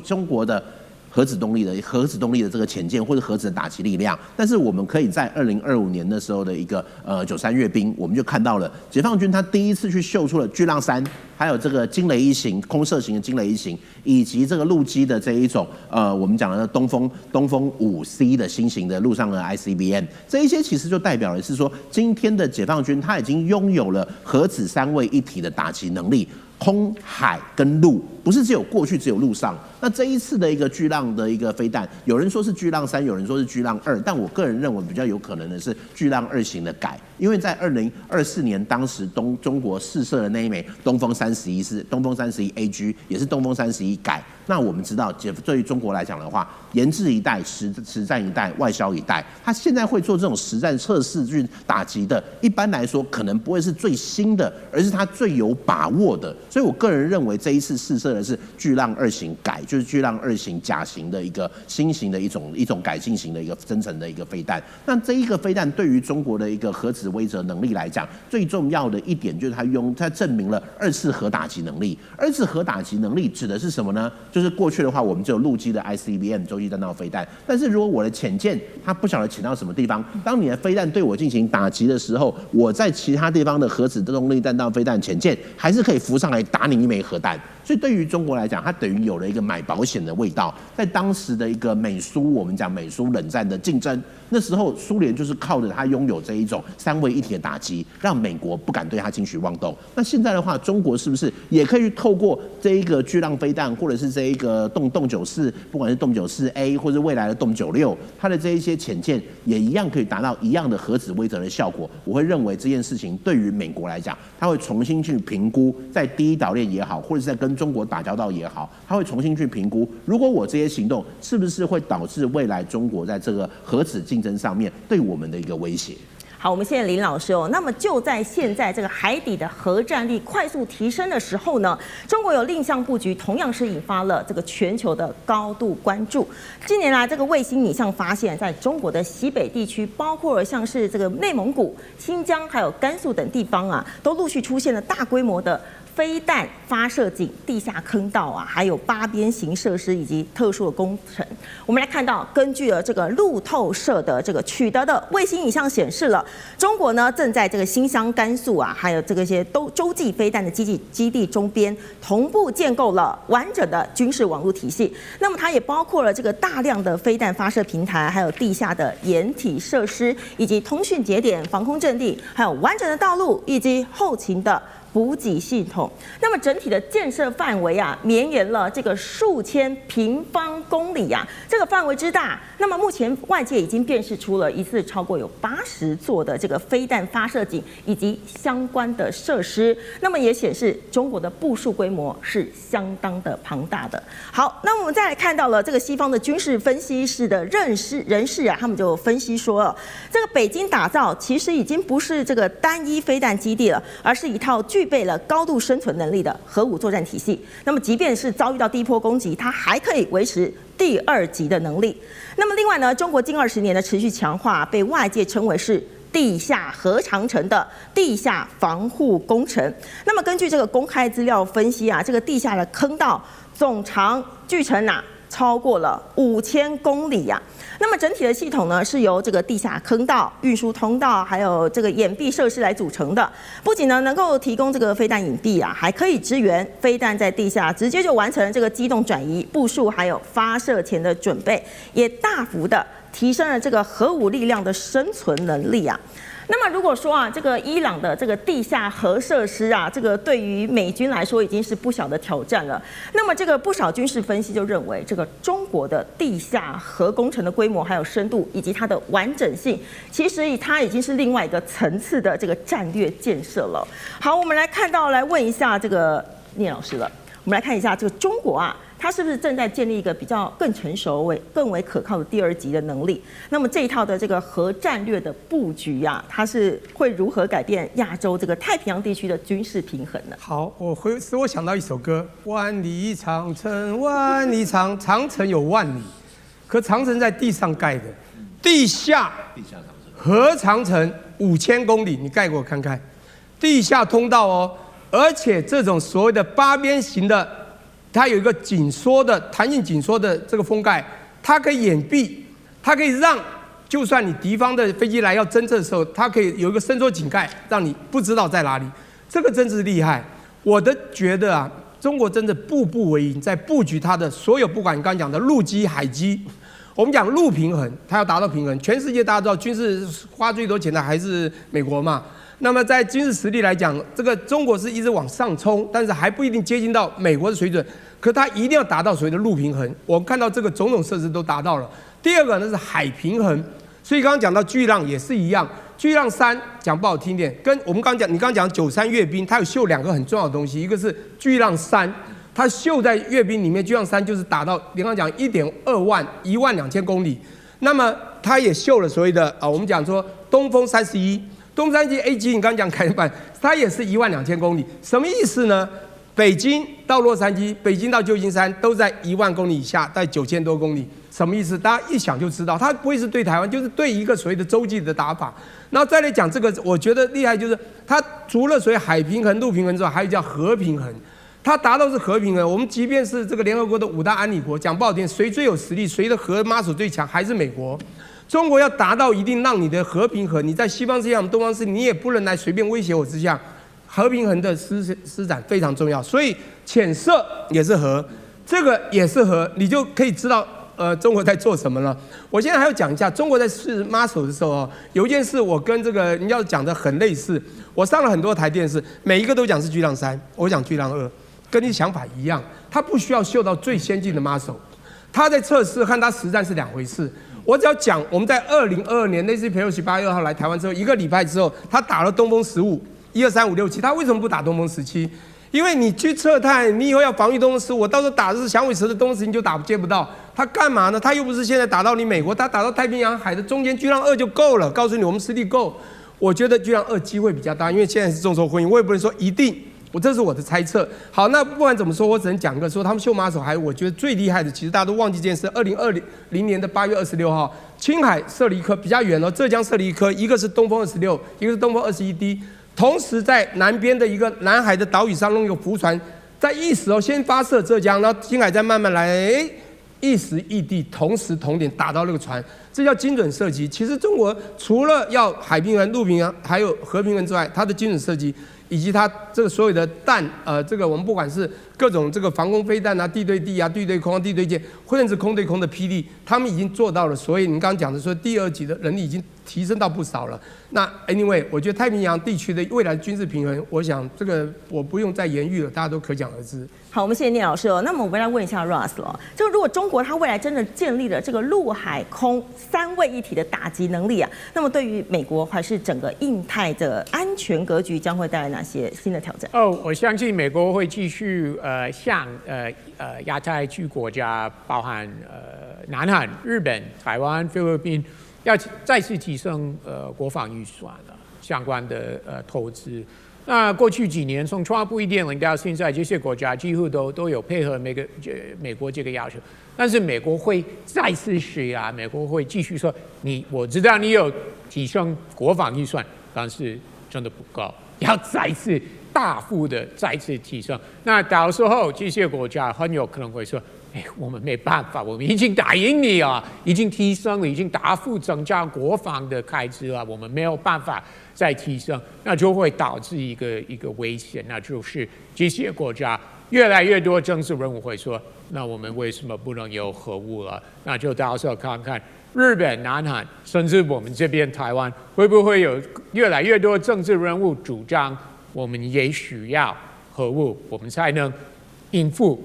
中国的核子动力的这个潜舰或者核子的打击力量，但是我们可以在2025年的时候的一个93阅兵，我们就看到了解放军他第一次去秀出了巨浪3，还有这个惊雷1型空射型的惊雷1型，以及这个陆基的这一种我们讲的东风5C 的新型的陆上的 ICBM， 这一些其实就代表的是说，今天的解放军他已经拥有了核子3位一体的打击能力，空海跟陆不是只有过去只有陆上。那这一次的一个巨浪的一个飞弹，有人说是巨浪3，有人说是巨浪2，但我个人认为比较有可能的是巨浪2型的改，因为在2024年当时中国试射的那一枚东风31是东风31 AG， 也是东风31改。那我们知道，对于中国来讲的话，研制一代，实战一代，外销一代。他现在会做这种实战测试去打击的，一般来说可能不会是最新的，而是他最有把握的。所以我个人认为这一次试射的是巨浪2型改，就是巨浪2型甲型的一个新型的一种改进型的一个增程的一个飞弹。那这一个飞弹对于中国的一个核子威慑能力来讲，最重要的一点就是它证明了2次核打击能力。2次核打击能力指的是什么呢？就是过去的话，我们只有陆基的 ICBM 洲际弹道飞弹，但是如果我的潜舰它不晓得潜到什么地方，当你的飞弹对我进行打击的时候，我在其他地方的核子动力弹道飞弹潜舰还是可以浮上来打你一枚核弹。所以对于中国来讲，它等于有了一个买保险的味道。在当时的一个美苏，我们讲美苏冷战的竞争，那时候苏联就是靠着它拥有这一种3位一体的打击，让美国不敢对它轻举妄动。那现在的话，中国是不是也可以透过这一个巨浪飞弹，或者是这一个动94，不管是动94A 或者未来的动96，它的这一些潜舰也一样可以达到一样的核子威慑的效果？我会认为这件事情对于美国来讲，它会重新去评估，在第一岛链也好，或者是在跟中国打交道也好，它会重新去评估，如果我这些行动是不是会导致未来中国在这个核子竞争上面对我们的一个威胁。好，我们谢谢林老师哦。那么就在现在这个海底的核战力快速提升的时候呢，中国有另项布局，同样是引发了这个全球的高度关注。近年来，这个卫星影像发现，在中国的西北地区，包括了像是这个内蒙古、新疆还有甘肃等地方啊，都陆续出现了大规模的飞弹发射井、地下坑道啊，还有八边形设施以及特殊的工程。我们来看到，根据了这个路透社的这个取得的卫星影像显示了，中国呢正在这个新疆、甘肃啊，还有这个些洲际飞弹的基地周边同步建构了完整的军事网络体系。那么它也包括了这个大量的飞弹发射平台，还有地下的掩体设施，以及通讯节点、防空阵地，还有完整的道路以及后勤的补给系统。那么整体的建设范围啊，绵延了这个数千平方公里啊，这个范围之大。那么目前外界已经辨识出了疑似超过有80座的这个飞弹发射井以及相关的设施。那么也显示中国的部署规模是相当的庞大的。好，那我们再来看到了这个西方的军事分析室的人士啊，他们就分析说，这个北京打造其实已经不是这个单一飞弹基地了，而是一套具备了高度生存能力的核武作战体系。那么即便是遭遇到第一波攻击，它还可以维持第2级的能力。那么另外呢，中国近20年的持续强化，被外界称为是地下核长城的地下防护工程。那么根据这个公开资料分析啊，这个地下的坑道总长据称超过了5000公里呀。那么整体的系统呢，是由这个地下坑道、运输通道，还有这个掩蔽设施来组成的。不仅呢能够提供这个飞弹隐蔽啊，还可以支援飞弹在地下直接就完成这个机动转移、部署，还有发射前的准备，也大幅的提升了这个核武力量的生存能力啊。那么如果说啊，这个伊朗的这个地下核设施啊，这个对于美军来说已经是不小的挑战了。那么这个不少军事分析就认为，这个中国的地下核工程的规模、还有深度以及它的完整性，其实它已经是另外一个层次的这个战略建设了。好，我们来问一下这个聂老师了。我们来看一下这个中国啊，它是不是正在建立一个比较更成熟、更为可靠的第2级的能力？那么这一套的这个核战略的布局啊，它是会如何改变亚洲这个太平洋地区的军事平衡呢？好，使我想到一首歌：万里长城万里长，长城有万里，可长城在地上盖的，地下核长城5000公里，你盖给我看看，地下通道哦。而且这种所谓的八边形的，它有一个紧缩的弹性紧缩的这个封盖，它可以掩蔽，它可以让就算你敌方的飞机来要侦测的时候，它可以有一个伸缩井盖，让你不知道在哪里。这个真是厉害。我觉得啊，中国真的步步为营，在布局它的所有，不管你刚刚讲的陆基、海基。我们讲陆平衡，它要达到平衡。全世界大家知道，军事花最多钱的还是美国嘛。那么在军事实力来讲，这个中国是一直往上冲，但是还不一定接近到美国的水准。可它一定要达到所谓的陆平衡，我们看到这个种种设施都达到了。第二个呢是海平衡，所以刚刚讲到巨浪也是一样，巨浪3讲不好听点，跟我们你刚刚讲93阅兵，它有秀2个很重要的东西，一个是巨浪3，它秀在阅兵里面，巨浪3就是打到你刚刚讲1.2万12000公里，那么它也秀了所谓的我们讲说东风31，东风31 A 级你刚刚讲改版，它也是12000公里，什么意思呢？北京到洛杉矶，北京到旧金山都在1万公里以下，在9000多公里，什么意思？大家一想就知道，它不会是对台湾，就是对一个所谓的洲际的打法。然后再来讲这个，我觉得厉害就是它除了所谓海平衡、陆平衡之外，还有叫核平衡。它达到是核平衡，我们即便是这个联合国的5大安理国，讲不好听，谁最有实力，谁的核muscle最强，还是美国。中国要达到一定让你的核平衡，你在西方世界、东方世界，你也不能来随便威胁我之下。和平衡的施展非常重要，所以潜射也是核，这个也是核，你就可以知道中国在做什么了。我现在还要讲一下，中国在试 muscle 的时候有一件事我跟这个人家讲的很类似，我上了很多台电视，每一个都讲是巨浪3，我讲巨浪2，跟你想法一样，它不需要秀到最先进的 muscle， 它在测试和它实战是2回事。我只要讲，我们在2022年那次佩洛西8月2号来台湾之后，1个礼拜之后，他打了东风15。1、2、3、5、6、7，他为什么不打东风17？因为你去测探，你以后要防御东风15，我到时候打的是响尾蛇的东风10，你就接不到。他干嘛呢？他又不是现在打到你美国，他打到太平洋海的中间，巨浪2就够了。告诉你，我们实力够。我觉得巨浪2机会比较大，因为现在是众说纷纭，我也不能说一定。这是我的猜测。好，那不管怎么说，我只能讲一个，说他们秀马手还有我觉得最厉害的，其实大家都忘记这件事。2020年的8月26号，青海射了一颗比较远浙江射了一颗，一个是东风26，一个是东风21D。同时，在南边的一个南海的岛屿上弄一个浮船，在一时先发射浙江，然后青海再慢慢来，一时异地，同时同点打到那个船，这叫精准射击。其实中国除了要海平衡、陆平衡，还有核平衡之外，它的精准射击以及它这个所有的弹，这个我们不管是各种这个防空飞弹啊、地对地啊、地对空、地对舰，甚至空对空的霹雳，他们已经做到了。所以您刚刚讲的说，第2级的能力已经提升到不少了。那 anyway， 我觉得太平洋地区的未来军事平衡，我想这个我不用再言喻了，大家都可想而知。好，我们谢谢聂老师哦。那么我们来问一下 Ross 了，就如果中国它未来真的建立了这个陆海空3位一体的打击能力啊，那么对于美国还是整个印太的安全格局将会带来哪些新的挑战？我相信美国会继续向亚太区国家，包含南韩、日本、台湾、菲律宾，要再次提升国防预算了相关的投资。那过去几年，从川普1.0到现在，这些国家几乎都有配合美国这个要求，但是美国会再次施压，美国会继续说我知道你有提升国防预算，但是真的不够，要再次大幅的再次提升。那到时候这些国家很有可能会说，我们没办法，我们已经打赢你啊，已经提升了，已经大幅增加国防的开支了，我们没有办法再提升，那就会导致一个危险，那就是这些国家越来越多政治人物会说，那我们为什么不能有核武了？那就到时候看看日本、南韩，甚至我们这边台湾，会不会有越来越多政治人物主张，我们也需要核武，我们才能应付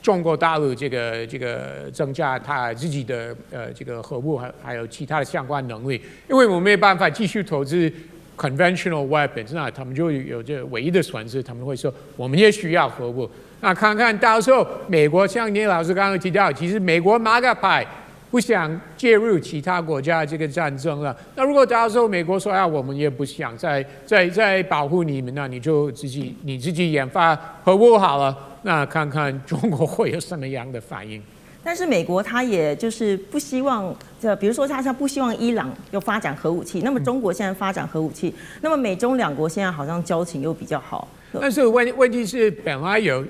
中国大陆这个增加它自己的这个核武还有其他的相关能力，因为我们没办法继续投资 conventional weapons， 那他们就有这唯一的损失，他们会说我们也需要核武。那看看到时候美国像聂老师刚刚提到，其实美国马嘎派不想介入其他国家这个战争了。那如果到时候美国说我们也不想再保护你们，那你就自己研发核武好了。那看看中国会有什么样的反应。但是美国它也就是不希望，比如说它不希望伊朗又发展核武器，那么中国现在发展核武器，那么美中2国现在好像交情又比较好。但是问题是，本来有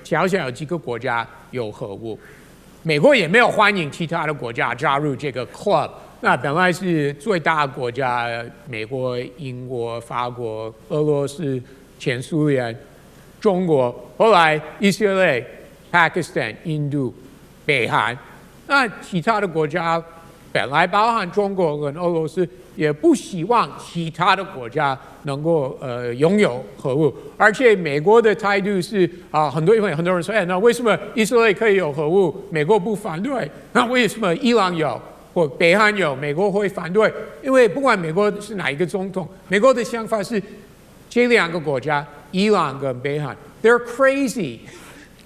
几个国家有核武，美国也没有欢迎其他的国家加入这个 club。那本来是最大的国家，美国、英国、法国、俄罗斯、前苏联、中国，后来以色列、Pakistan、印度、北韩，那其他的国家本来包含中国跟俄罗斯也不希望其他的国家能够拥有核武，而且美国的态度是因为很多人说，那为什么以色列可以有核武，美国不反对？那为什么伊朗有或北韩有，美国会反对？因为不管美国是哪一个总统，美国的想法是这两个国家，伊朗跟北韩 ，they're crazy。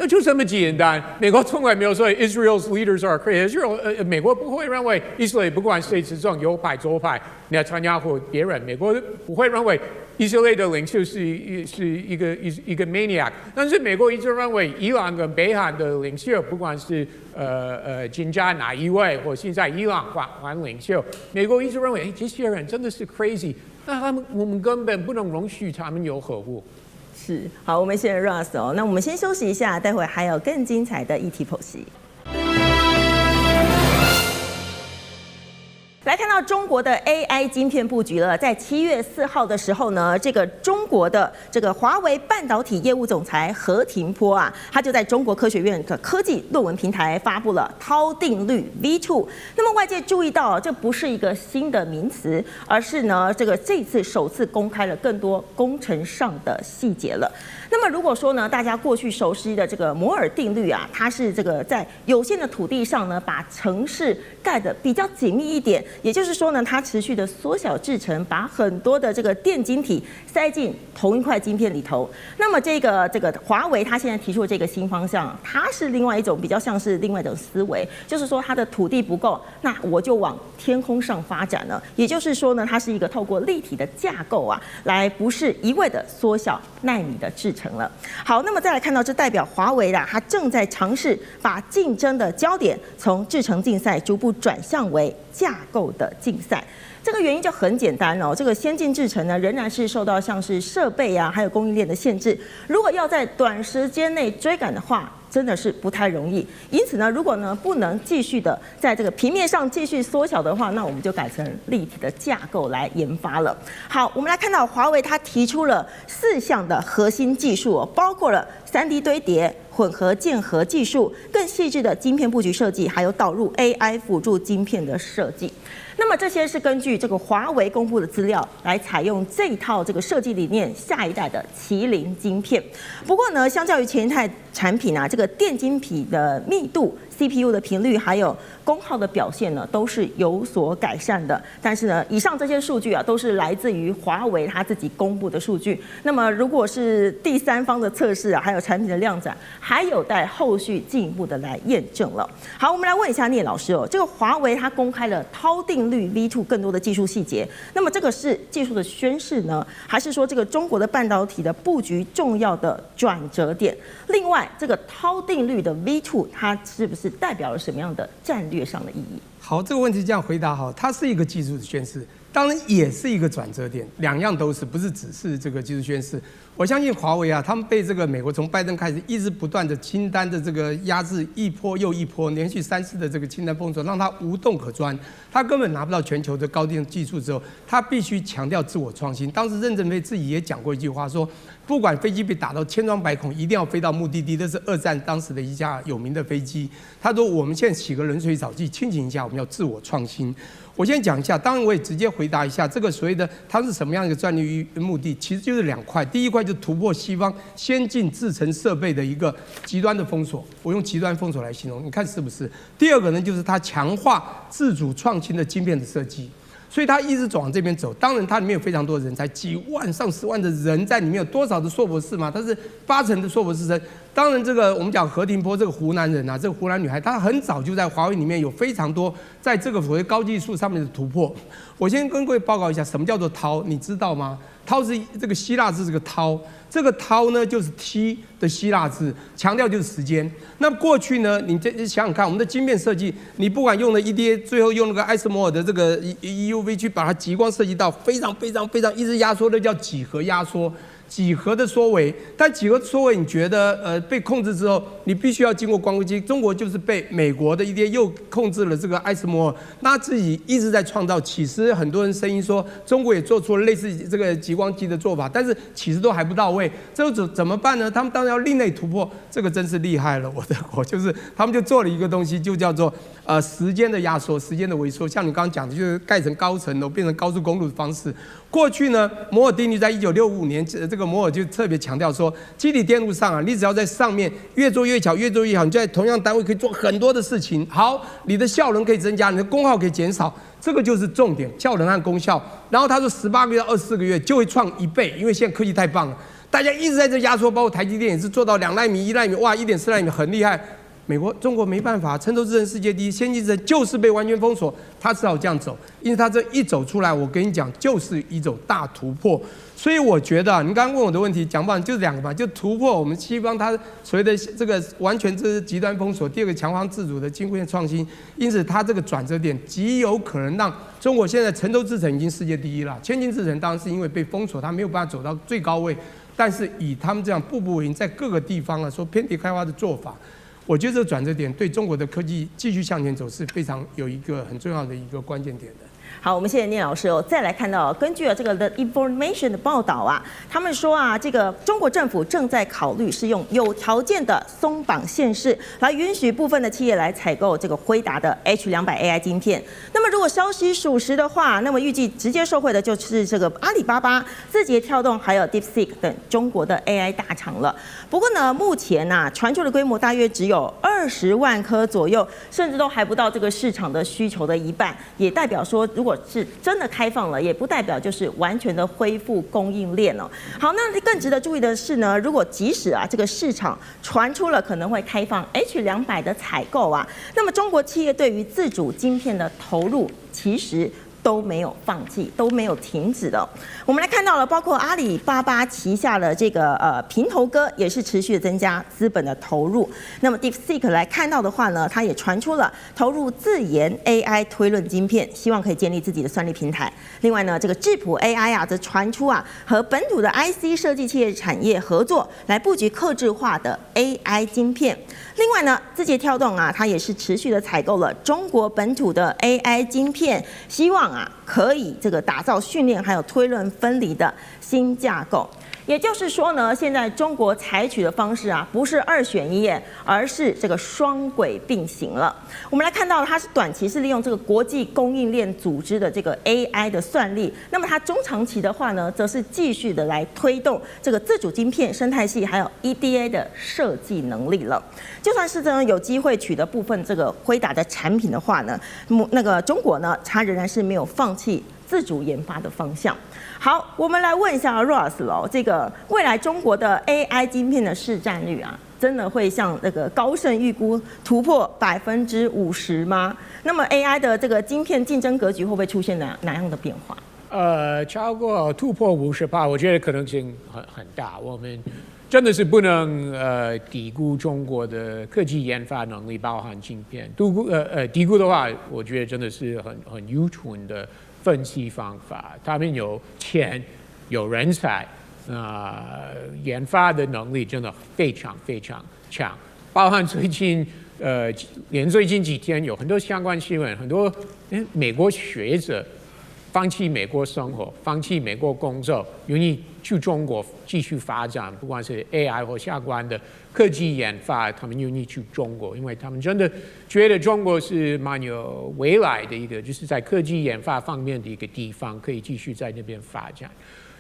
那就这么简单。美国从来没有说 Israel's leaders are crazy。美国不会认为以色列不管谁执政，右派左派，纳坦雅胡别人，美国不会认为以色列的领袖是一个 maniac。但是美国一直认为伊朗跟北韩的领袖，不管是金家哪一位，或现在伊朗还领袖，美国一直认为，这些人真的是 crazy。那我们根本不能容许他们有核武。是，好，我们谢谢 Ross 哦。那我们先休息一下，待会还有更精彩的议题剖析。来看到中国的 AI 晶片布局了，在7月4号的时候呢，这个中国的这个华为半导体业务总裁何庭波啊，他就在中国科学院的科技论文平台发布了涛定律 V2。那么外界注意到，这不是一个新的名词，而是呢这次首次公开了更多工程上的细节了。那么如果说呢，大家过去熟悉的这个摩尔定律啊，它是这个在有限的土地上呢，把城市盖得比较紧密一点，也就是说呢，它持续的缩小制程，把很多的这个电晶体塞进同一块晶片里头。那么这个华为它现在提出的这个新方向，它是另外一种比较像是另外一种思维，就是说它的土地不够，那我就往天空上发展了。也就是说呢，它是一个透过立体的架构啊，来不是一味的缩小奈米的制程了。好，那么再来看到，这代表华为啦，它正在尝试把竞争的焦点从制程竞赛逐步转向为架构的竞赛。这个原因就很简单哦，这个先进制程呢，仍然是受到像是设备啊，还有供应链的限制。如果要在短时间内追赶的话，真的是不太容易。因此呢，如果呢不能继续的在这个平面上继续缩小的话，那我们就改成立体的架构来研发了。好，我们来看到华为它提出了4项的核心技术哦，包括了3D 堆叠、混合键合技术、更细致的晶片布局设计，还有导入 AI 辅助晶片的设计。那么这些是根据这个华为公布的资料来采用这一套这个设计理念，下一代的麒麟晶片。不过呢，相较于前一代产品啊，这个电晶体的密度、CPU 的频率还有功耗的表现呢，都是有所改善的。但是呢，以上这些数据啊，都是来自于华为它自己公布的数据。那么如果是第三方的测试啊，还有产品的量产，还有待后续进一步的来验证了。好，我们来问一下聂老师哦，这个华为它公开了涛定律 V2 更多的技术细节，那么这个是技术的宣示呢，还是说这个中国的半导体的布局重要的转折点？另外，这个涛定律的 V2 它是不是代表了什么样的战略上的意义？好，这个问题这样回答好，它是一个技术的宣示，当然也是一个转折点，两样都是，不是只是这个技术宣示。我相信华为啊，他们被这个美国从拜登开始一直不断的清单的这个压制，一波又一波，连续3次的这个清单封锁，让他无洞可钻，他根本拿不到全球的高定技术之后，他必须强调自我创新。当时任正非自己也讲过一句话说，不管飞机被打到千疮百孔，一定要飞到目的地。这是2战当时的一架有名的飞机。他说我们现在洗个冷水澡剂清醒一下，我们要自我创新。我先讲一下，当然我也直接回答一下这个所谓的它是什么样一个战略目的，其实就是2块。第一块就是突破西方先进制程设备的一个极端的封锁，我用极端封锁来形容，你看是不是？第二个呢，就是它强化自主创新的晶片的设计。所以他一直走往这边走，当然它里面有非常多的人才，几万上10万的人在里面，有多少的硕博士嘛？他是80%的硕博士生。当然这个我们讲何庭波这个湖南人啊，这个湖南女孩，她很早就在华为里面有非常多在这个所谓高技术上面的突破。我先跟各位报告一下，什么叫做涛，你知道吗？涛是这个希腊字，这个涛。这个涛呢，就是 T 的希腊字，强调就是时间。那过去呢，你想想看，我们的晶片设计，你不管用了 EDA， 最后用那个艾斯摩尔的这个 EUV 去把它极光设计到非常一直压缩，那叫几何压缩。几何的缩微，但几何缩微你觉得被控制之后，你必须要经过光刻机。中国就是被美国的一些又控制了这个艾斯摩尔，那自己一直在创造。其实很多人声音说，中国也做出了类似这个极光机的做法，但是其实都还不到位。这怎么办呢？他们当然要另类突破，这个真是厉害了。我就是他们就做了一个东西，就叫做时间的压缩、时间的萎缩。像你刚刚讲的，就是盖成高层楼变成高速公路的方式。过去呢，摩尔定律在1965年，这个摩尔就特别强调说，基体电路上啊，你只要在上面越做越巧，越做越好，你在同样单位可以做很多的事情。好，你的效能可以增加，你的功耗可以减少，这个就是重点，效能和功效。然后他说18个月到24个月就会创1倍，因为现在科技太棒了，大家一直在这压缩，包括台积电也是做到2奈米、1奈米，哇，1.4奈米很厉害。中国没办法，成熟制程世界第一，先进制程就是被完全封锁，他只好这样走。因为他这一走出来，我跟你讲，就是一种大突破。所以我觉得，你刚刚问我的问题，讲不好就是2个嘛，就突破我们西方它所谓的这个完全这是极端封锁，第2个强化自主的晶片创新。因此，它这个转折点极有可能让中国现在成熟制程已经世界第一了，先进制程当然是因为被封锁，它没有办法走到最高位。但是以他们这样步步为营，在各个地方说遍地开花的做法。我觉得这个转折点对中国的科技继续向前走是非常有一个很重要的一个关键点的。好，我们谢谢聂老师哦。再来看到，根据这个 The Information 的报道啊，他们说啊，这个中国政府正在考虑是用有条件的松绑限制，来允许部分的企业来采购这个辉达的 H200 AI 晶片。那么如果消息属实的话，那么预计直接受惠的就是这个阿里巴巴、字节跳动还有 DeepSeek 等中国的 AI 大厂了。不过呢，目前呐，传出的规模大约只有20万颗左右，甚至都还不到这个市场的需求的一半，也代表说，如果是真的开放了，也不代表就是完全的恢复供应链哦。好，那更值得注意的是呢，如果即使啊这个市场传出了可能会开放 H200的采购啊，那么中国企业对于自主晶片的投入其实都没有放弃，都没有停止的。我们来看到了，包括阿里巴巴旗下的这个平头哥也是持续的增加资本的投入。那么 DeepSeek 来看到的话呢，它也传出了投入自研 AI 推论晶片，希望可以建立自己的算力平台。另外呢，这个智谱 AI 啊，则传出啊和本土的 IC 设计企业产业合作，来布局客制化的 AI 晶片。另外呢，字节跳动啊，它也是持续的采购了中国本土的 AI 晶片，希望可以这个打造训练还有推论分离的新架构。也就是说呢，现在中国采取的方式啊，不是2选1，而是这个双轨并行了。我们来看到，它是短期是利用这个国际供应链组织的这个 AI 的算力，那么它中长期的话呢，则是继续的来推动这个自主晶片生态系还有 EDA 的设计能力了。就算是真的有机会取得部分这个辉达的产品的话呢，那个中国呢，它仍然是没有放弃自主研发的方向。好，我们来问一下 Ross 喽，这个未来中国的 AI 晶片的市占率啊，真的会像那个高盛预估突破50%吗？那么 AI 的这个晶片竞争格局会不会出现哪样的变化？超过突破50%，我觉得可能性很大。我们真的是不能低估中国的科技研发能力，包含晶片。低估的话，我觉得真的是很愚蠢的分析方法。他们有钱，有人才，研发的能力真的非常非常强。包含连最近几天有很多相关新闻，很多美国学者放弃美国生活，放弃美国工作，愿意去中国继续发展，不管是 AI 或相关的科技研发，他们愿意去中国，因为他们真的觉得中国是蛮有未来的一个，就是在科技研发方面的一个地方，可以继续在那边发展。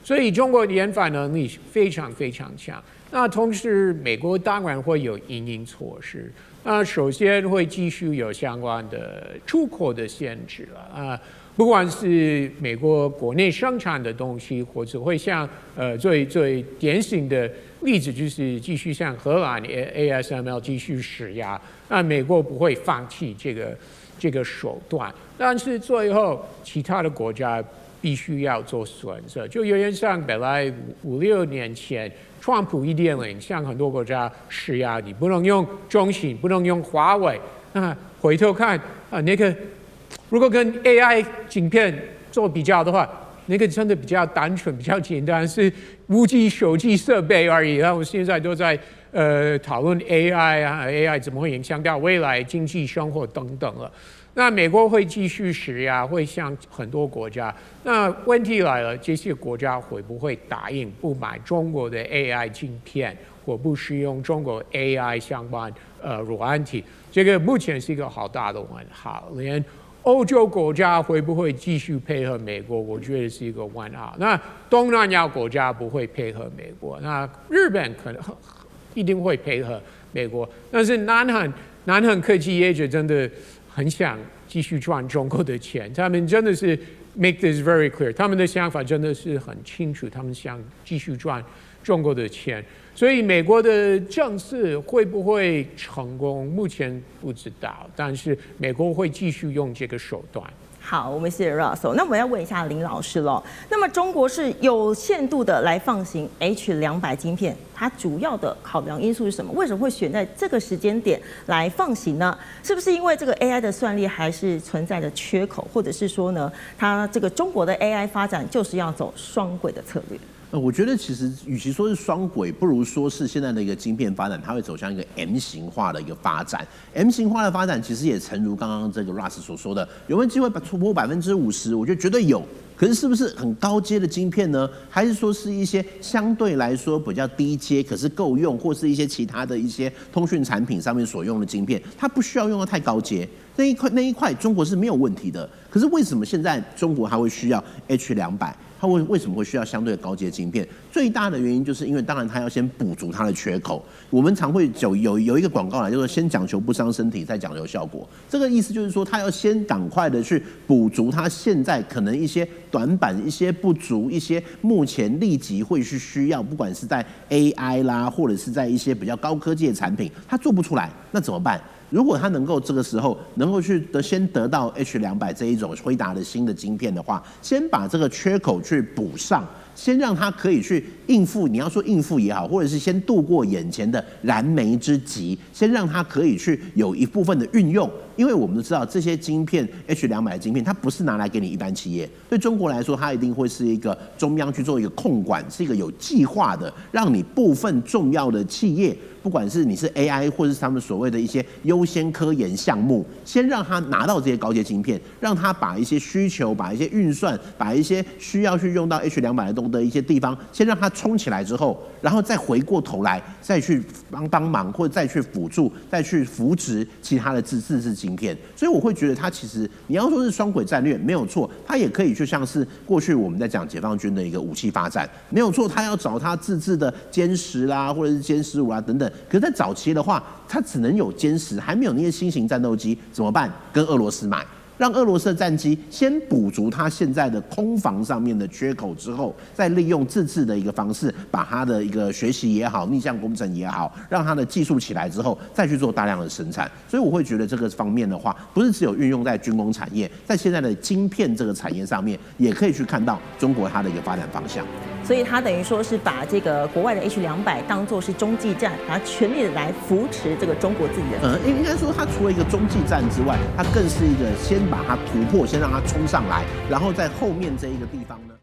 所以中国的研发能力非常非常强。那同时，美国当然会有因应措施。首先会继续有相关的出口的限制了不管是美国国内生产的东西，或者会像最典型的例子就是继续像荷兰 ASML 继续施压，美国不会放弃这个手段，但是最后其他的国家必须要做选择，就有点像本来5-6年前川普1.0向很多国家施压，你不能用中兴，不能用华为，回头看那个如果跟 AI 晶片做比较的话，那个真的比较单纯、比较简单，是5G手机设备而已。然后现在都在讨论 AI 啊 ，AI 怎么会影响到未来经济生活等等了。那美国会继续施压，会向很多国家。那问题来了，这些国家会不会答应不买中国的 AI 晶片，或不使用中国 AI 相关软体？这个目前是一个好大的问号。连欧洲国家会不会继续配合美国？我觉得是一个问号。那东南亚国家不会配合美国，那日本可能一定会配合美国，但是南韩科技业者真的很想继续赚中国的钱，他们真的是 make this very clear， 他们的想法真的是很清楚，他们想继续赚中国的钱。所以美国的政策会不会成功，目前不知道，但是美国会继续用这个手段。好，我们谢谢 Russell。那我要问一下林老师喽。那么中国是有限度的来放行 H200晶片，它主要的考量因素是什么？为什么会选在这个时间点来放行呢？是不是因为这个 AI 的算力还是存在着缺口，或者是说呢，它这个中国的 AI 发展就是要走双轨的策略？我觉得其实与其说是双轨，不如说是现在的一个晶片发展，它会走向一个 M 型化的一个发展。M 型化的发展其实也诚如刚刚这个 Russ 所说的，有没有机会突破50%？我觉得绝对有。可是是不是很高阶的晶片呢？还是说是一些相对来说比较低阶，可是够用，或是一些其他的一些通讯产品上面所用的晶片，它不需要用到太高阶。那一块中国是没有问题的。可是为什么现在中国还会需要 H200？它为什么会需要相对高阶晶片？最大的原因就是因为，当然它要先补足它的缺口。我们常会有一个广告来，就是先讲求不伤身体，再讲求效果。这个意思就是说，它要先赶快的去补足它现在可能一些短板、一些不足、一些目前立即会去需要，不管是在 AI 啦，或者是在一些比较高科技的产品，它做不出来，那怎么办？如果它能够这个时候能够先得到 H200这一种辉达的新的晶片的话，先把这个缺口去补上，先让它可以去应付，你要说应付也好，或者是先度过眼前的燃眉之急，先让它可以去有一部分的运用。因为我们都知道这些晶片 H200的晶片，它不是拿来给你一般企业，对中国来说，它一定会是一个中央去做一个控管，是一个有计划的，让你部分重要的企业。不管是你是 AI 或是他们所谓的一些优先科研项目，先让他拿到这些高阶晶片，让他把一些需求、把一些运算、把一些需要去用到 H200的一些地方，先让它冲起来之后，然后再回过头来再去帮忙，或者再去辅助、再去扶植其他的自制晶片。所以我会觉得它其实你要说是双轨战略没有错，它也可以就像是过去我们在讲解放军的一个武器发展没有错，它要找它自制的歼10啦，或者是歼15啦等等。可是，在早期的话，它只能有歼10，还没有那些新型战斗机，怎么办？跟俄罗斯买，让俄罗斯的战机先补足它现在的空防上面的缺口之后，再利用自制的一个方式，把它的一个学习也好、逆向工程也好，让它的技术起来之后，再去做大量的生产。所以我会觉得这个方面的话，不是只有运用在军工产业，在现在的晶片这个产业上面，也可以去看到中国它的一个发展方向。所以它等于说是把这个国外的 H200当作是中继站，然后全力的来扶持这个中国自己的。应该说它除了一个中继站之外，它更是一个先把它突破，先让它冲上来，然后在后面这一个地方。